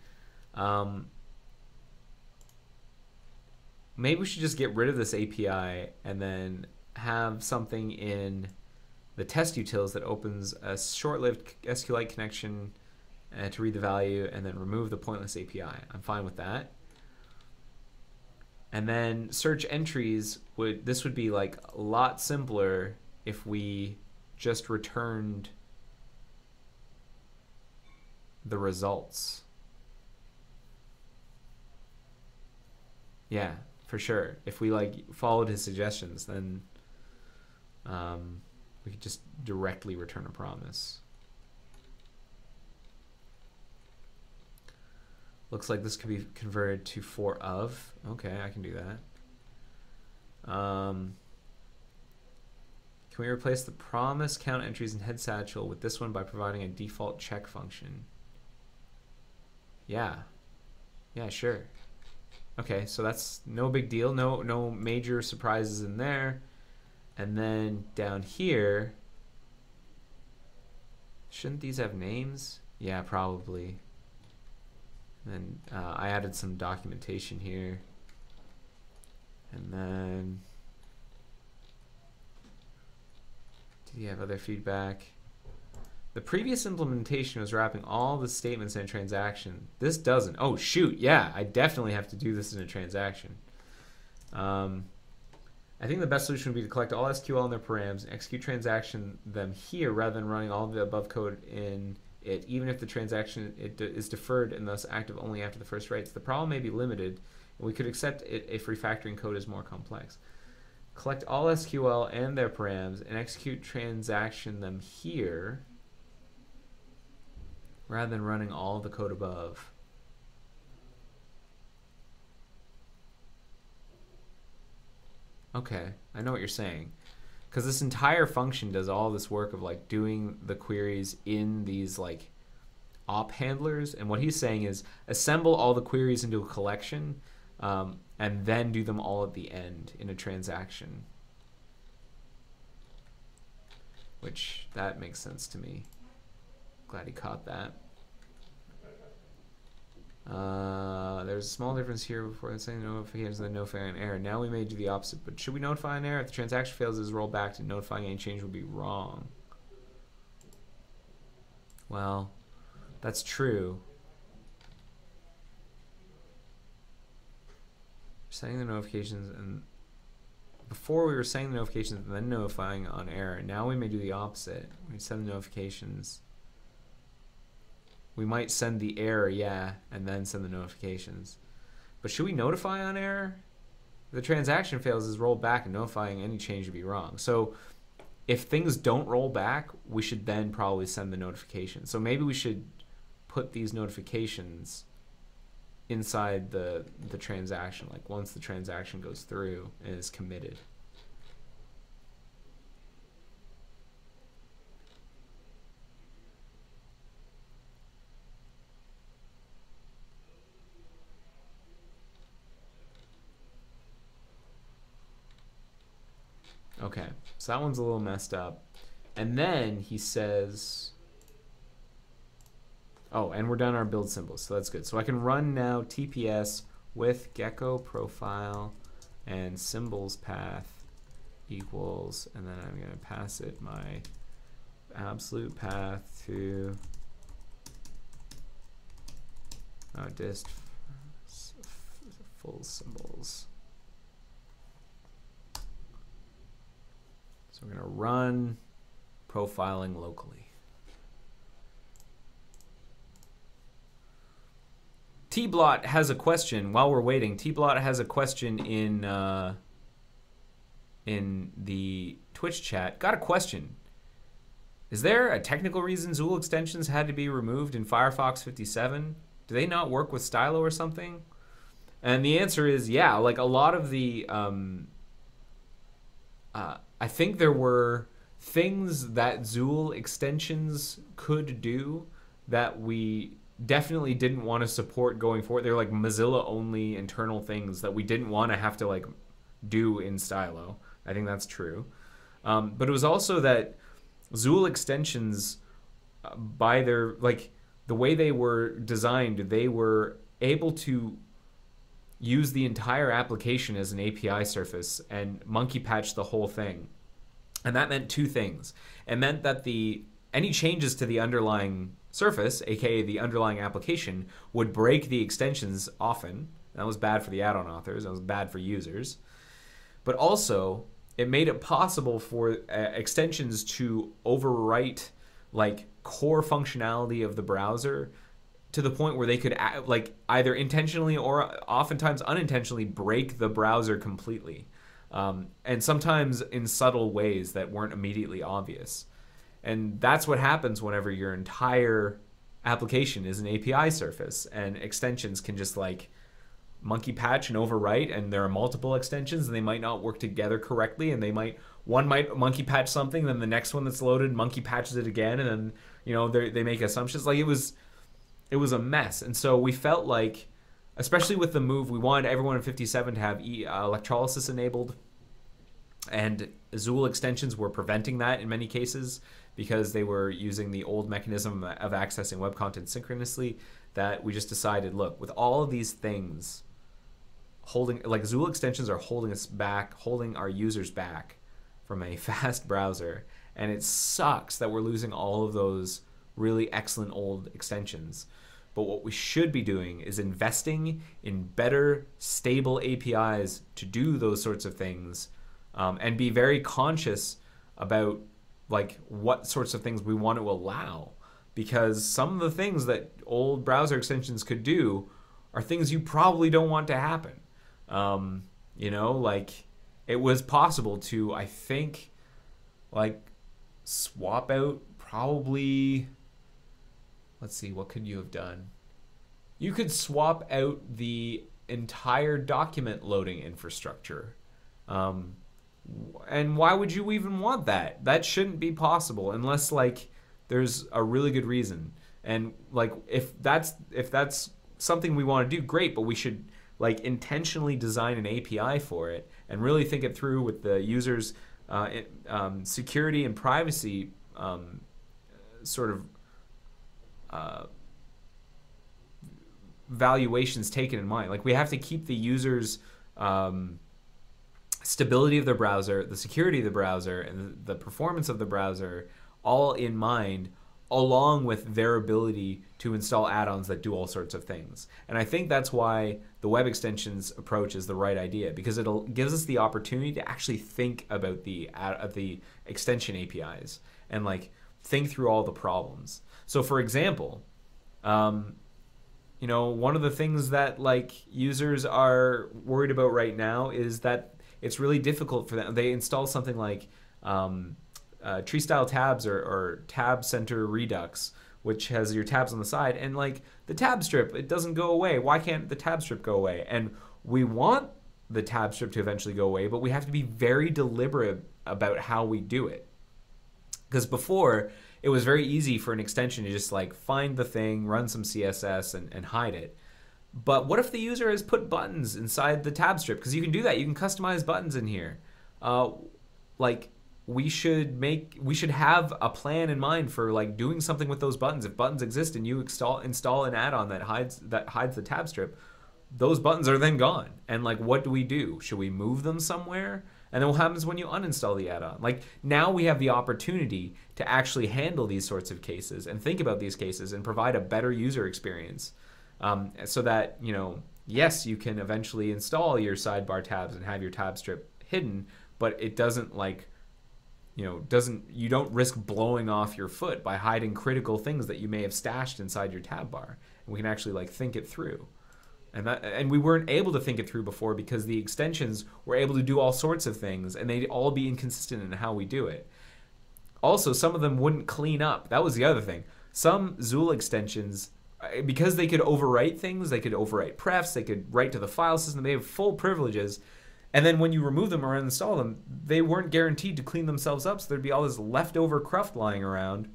maybe we should just get rid of this API and then have something in the test utils that opens a short-lived SQLite connection to read the value and then remove the pointless API. I'm fine with that. And then search entries would be like a lot simpler if we just returned the results. Yeah, for sure. If we like followed his suggestions, then we could just directly return a promise. Looks like this could be converted to for of. Okay, I can do that. Can we replace the promise count entries in head satchel with this one by providing a default check function? Yeah. Yeah, sure. Okay, so that's no big deal. No major surprises in there. And then down here, shouldn't these have names? Yeah, probably. And I added some documentation here. And then, do you have other feedback? The previous implementation was wrapping all the statements in a transaction. This doesn't. Oh, shoot. Yeah, I definitely have to do this in a transaction. I think the best solution would be to collect all SQL and their params and execute transaction them here rather than running all of the above code in it, even if the transaction is deferred and thus active only after the first writes. The problem may be limited, and we could accept it if refactoring code is more complex. Collect all SQL and their params and execute transaction them here rather than running all of the code above. Okay, I know what you're saying. Because this entire function does all this work of like doing the queries in these like op handlers, and what he's saying is assemble all the queries into a collection and then do them all at the end in a transaction. Which, that makes sense to me. Glad he caught that. There's a small difference here before saying notifications and then notifying an error. Now we may do the opposite, but should we notify an error? If the transaction fails, it is rolled back to notifying any change would be wrong. Well, that's true. Setting the notifications, and before we were setting the notifications and then notifying on error. Now we may do the opposite. We send the notifications. We might send the error, yeah, and then send the notifications. But should we notify on error? If the transaction fails, is rolled back, and notifying any change would be wrong. So if things don't roll back, we should then probably send the notification. So maybe we should put these notifications inside the transaction, like once the transaction goes through and is committed. Okay, so that one's a little messed up. And then he says, oh, and we're done our build symbols, so that's good. So I can run now TPS with gecko profile and symbols path equals, and then I'm going to pass it my absolute path to dist full symbols. So we're going to run profiling locally. Tblot has a question. While we're waiting, Tblot has a question in the Twitch chat. Got a question. Is there a technical reason Zool extensions had to be removed in Firefox 57? Do they not work with Stylo or something? And the answer is yeah. Like a lot of the, I think there were things that Zool extensions could do that we definitely didn't want to support going forward. They're like Mozilla only internal things that we didn't want to have to like do in Stylo. I think that's true. But it was also that Zool extensions, by their, like, the way they were designed, they were able to use the entire application as an API surface and monkey patch the whole thing. And that meant two things. It meant that any changes to the underlying surface, aka the underlying application, would break the extensions often. That was bad for the add-on authors. That was bad for users. But also, it made it possible for extensions to overwrite like core functionality of the browser to the point where they could like either intentionally or oftentimes unintentionally break the browser completely, and sometimes in subtle ways that weren't immediately obvious. And that's what happens whenever your entire application is an API surface and extensions can just like monkey patch and overwrite, and there are multiple extensions and they might not work together correctly, and one might monkey patch something, then the next one that's loaded monkey patches it again, and then they make assumptions. Like it was a mess. And so we felt like, especially with the move, we wanted everyone in 57 to have electrolysis enabled, and Zool extensions were preventing that in many cases because they were using the old mechanism of accessing web content synchronously. That we just decided, look, with all of these things holding, like Zool extensions are holding us back, holding our users back from a fast browser, and it sucks that we're losing all of those really excellent old extensions. But what we should be doing is investing in better, stable APIs to do those sorts of things, and be very conscious about like what sorts of things we want to allow. Because some of the things that old browser extensions could do are things you probably don't want to happen. Like it was possible to, I think, like swap out probably, let's see, what could you have done? You could swap out the entire document loading infrastructure. And why would you even want that? That shouldn't be possible unless like there's a really good reason. And like if that's something we want to do, great, but we should like intentionally design an API for it and really think it through with the user's security and privacy valuations taken in mind. Like we have to keep the user's stability of the browser, the security of the browser, and the performance of the browser all in mind, along with their ability to install add-ons that do all sorts of things. And I think that's why the web extensions approach is the right idea, because it gives us the opportunity to actually think about the extension APIs and like think through all the problems. So for example, one of the things that like users are worried about right now is that it's really difficult for them. They install something like tree style tabs or tab center redux, which has your tabs on the side, and like the tab strip, it doesn't go away. Why can't the tab strip go away? And we want the tab strip to eventually go away, but we have to be very deliberate about how we do it. Because before, it was very easy for an extension to just like find the thing, run some CSS, and hide it. But what if the user has put buttons inside the tab strip? Because you can do that. You can customize buttons in here. We should have a plan in mind for like doing something with those buttons. If buttons exist and you install an add-on that hides the tab strip, those buttons are then gone. And like, what do we do? Should we move them somewhere? And then what happens when you uninstall the add-on? Like, now we have the opportunity to actually handle these sorts of cases and think about these cases and provide a better user experience, so that, you know, yes, you can eventually install your sidebar tabs and have your tab strip hidden, but it doesn't, like, you know, you don't risk blowing off your foot by hiding critical things that you may have stashed inside your tab bar. And we can actually, like, think it through. And we weren't able to think it through before because the extensions were able to do all sorts of things, and they'd all be inconsistent in how we do it. Also, some of them wouldn't clean up. That was the other thing. Some Zool extensions, because they could overwrite things, they could overwrite prefs, they could write to the file system, they have full privileges. And then when you remove them or uninstall them, they weren't guaranteed to clean themselves up, so there'd be all this leftover cruft lying around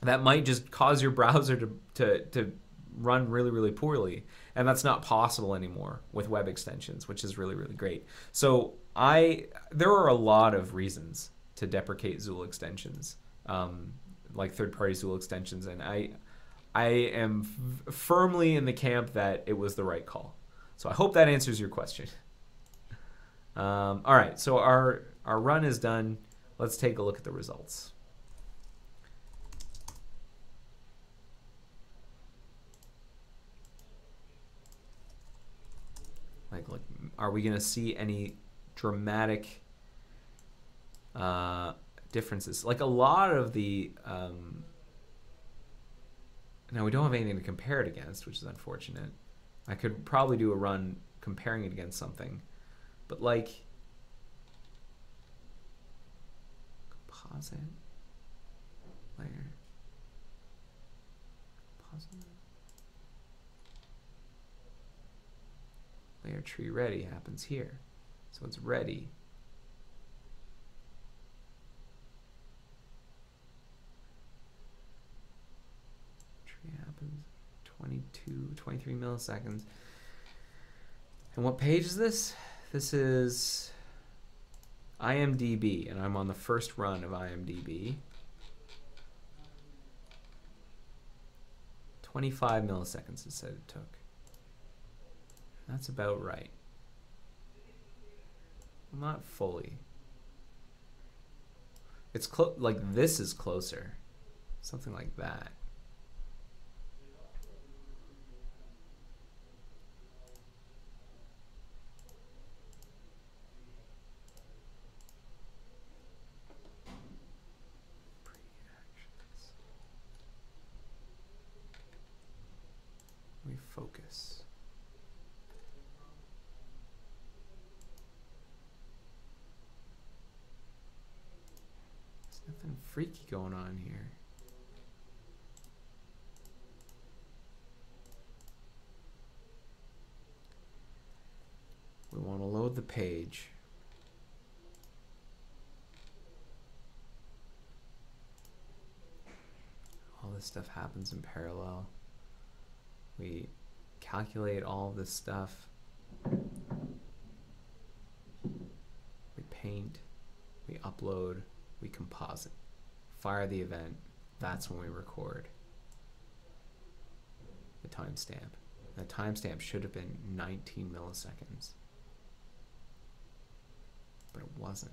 that might just cause your browser to run really, really poorly. And that's not possible anymore with web extensions, which is really, really great. So there are a lot of reasons to deprecate Zool extensions, like third-party Zool extensions, and I am firmly in the camp that it was the right call. So I hope that answers your question. All right, so our run is done. Let's take a look at the results. Like, are we going to see any dramatic differences? Like, a lot of the... now, we don't have anything to compare it against, which is unfortunate. I could probably do a run comparing it against something. But, like... composite layer. Composite. Layer tree ready happens here. So it's ready. Tree happens 23 milliseconds. And what page is this? This is IMDb, and I'm on the first run of IMDb. 25 milliseconds it said it took. That's about right. Not fully. It's like this is closer. Something like that. Pre-actions. Refocus. Nothing freaky going on here. We want to load the page. All this stuff happens in parallel. We calculate all of this stuff. We paint. We upload. We composite, fire the event, that's when we record. The timestamp. The timestamp should have been 19 milliseconds, but it wasn't.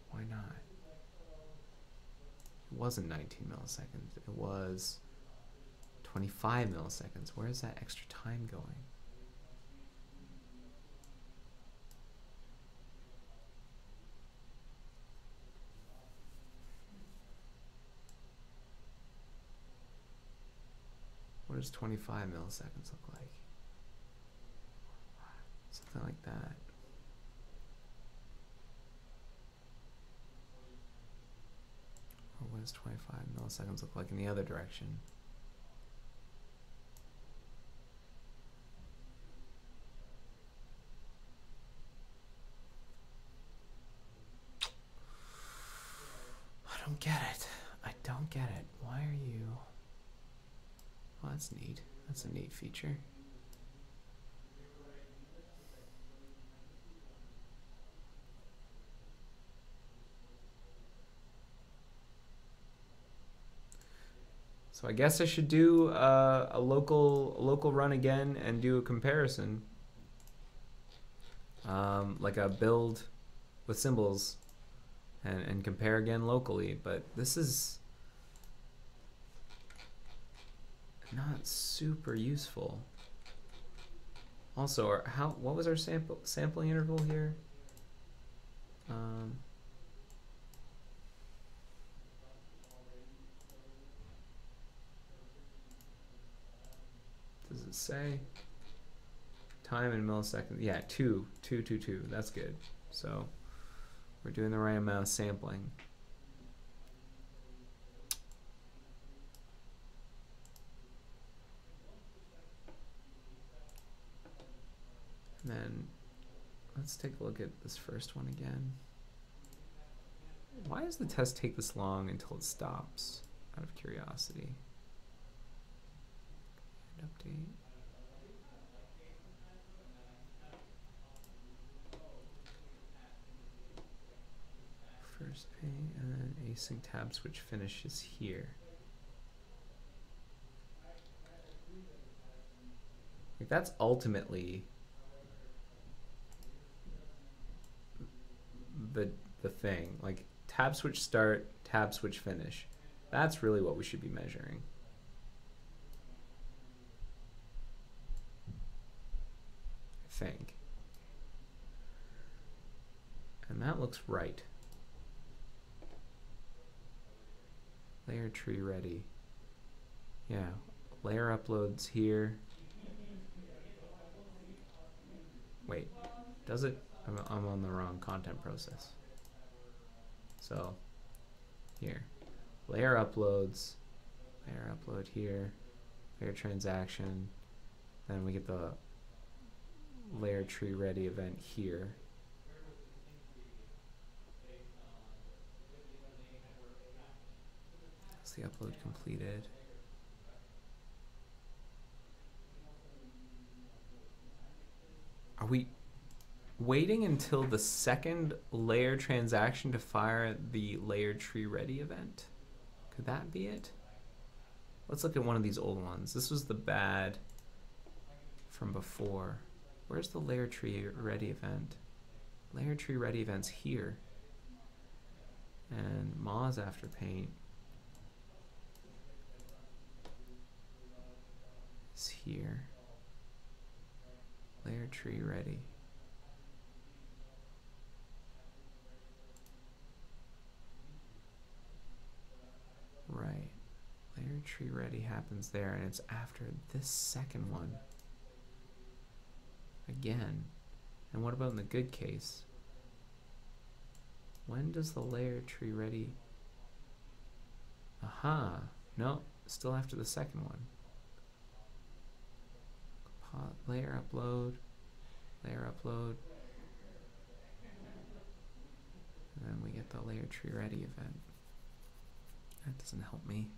Why not? It wasn't 19 milliseconds, it was 25 milliseconds. Where is that extra time going? What does 25 milliseconds look like? Something like that. Or what does 25 milliseconds look like in the other direction? I don't get it. I don't get it. Why are you... Oh, that's neat. That's a neat feature. So I guess I should do a local run again and do a comparison. Like a build with symbols and compare again locally. But this is not super useful. Also, what was our sampling interval here? Does it say? Time in milliseconds. Yeah, 2. That's good. So we're doing the right amount of sampling. And then let's take a look at this first one again. Why does the test take this long until it stops? Out of curiosity. Update. First paint and then async tab switch finishes here. Like that's ultimately the thing. Like tab switch start, tab switch finish. That's really what we should be measuring. I think. And that looks right. Layer tree ready. Yeah, layer uploads here. Wait, does it? I'm on the wrong content process. So, here, layer uploads, layer upload here, layer transaction, then we get the layer tree ready event here. That's the upload completed. Are we waiting until the second layer transaction to fire the layer tree ready event? Could that be it? Let's look at one of these old ones. This was the bad from before. Where's the layer tree ready event? Layer tree ready event's here. And Moz after paint is here. Layer tree ready. Right. Layer tree ready happens there, and it's after this second one. Again. And what about in the good case? When does the layer tree ready? Aha. No, still after the second one. Layer upload. Layer upload. And then we get the layer tree ready event. That doesn't help me.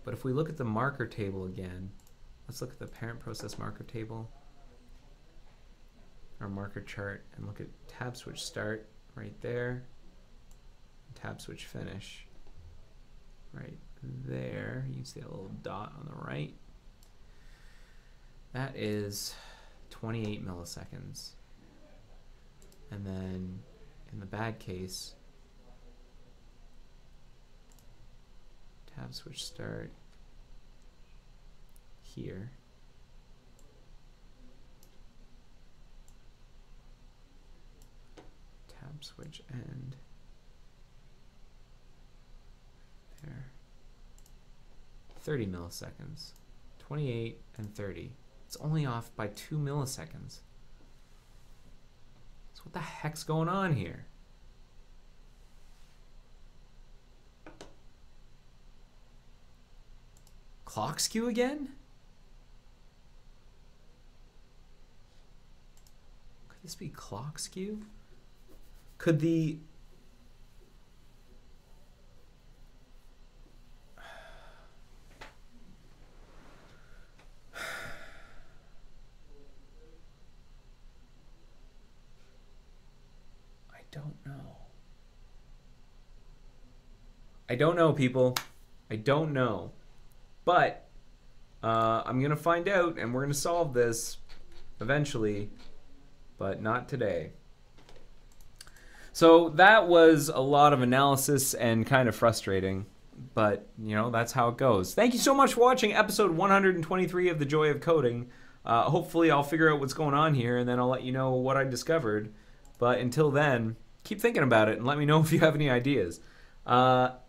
But if we look at the marker table again, let's look at the parent process marker table, our marker chart, and look at tab switch start right there, tab switch finish right there. You can see that little dot on the right. That is 28 milliseconds. And then in the bad case, tab switch start here. Tab switch end there. 30 milliseconds. 28 and 30. It's only off by 2 milliseconds. So what the heck's going on here? Clock skew again? Could this be clock skew? Could the... I don't know, people. I don't know. But I'm going to find out, and we're going to solve this eventually, but not today. So that was a lot of analysis and kind of frustrating, but, you know, that's how it goes. Thank you so much for watching episode 123 of The Joy of Coding. Hopefully I'll figure out what's going on here, and then I'll let you know what I discovered. But until then, keep thinking about it, and let me know if you have any ideas. So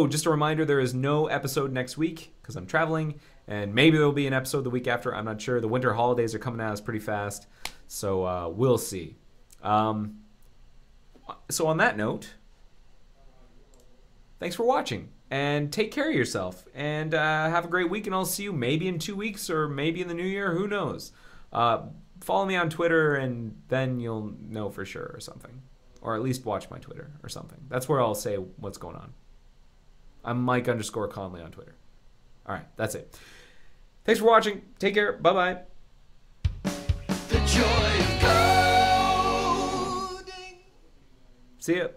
just a reminder, there is no episode next week because I'm traveling, and maybe there'll be an episode the week after. I'm not sure. The winter holidays are coming at us pretty fast, so we'll see. So on that note, thanks for watching, and take care of yourself, and have a great week, and I'll see you maybe in 2 weeks or maybe in the new year. Who knows? Follow me on Twitter, and then you'll know for sure or something. Or at least watch my Twitter or something. That's where I'll say what's going on. I'm Mike_Conley on Twitter. All right, that's it. Thanks for watching. Take care. Bye-bye. The joy of coding. See ya.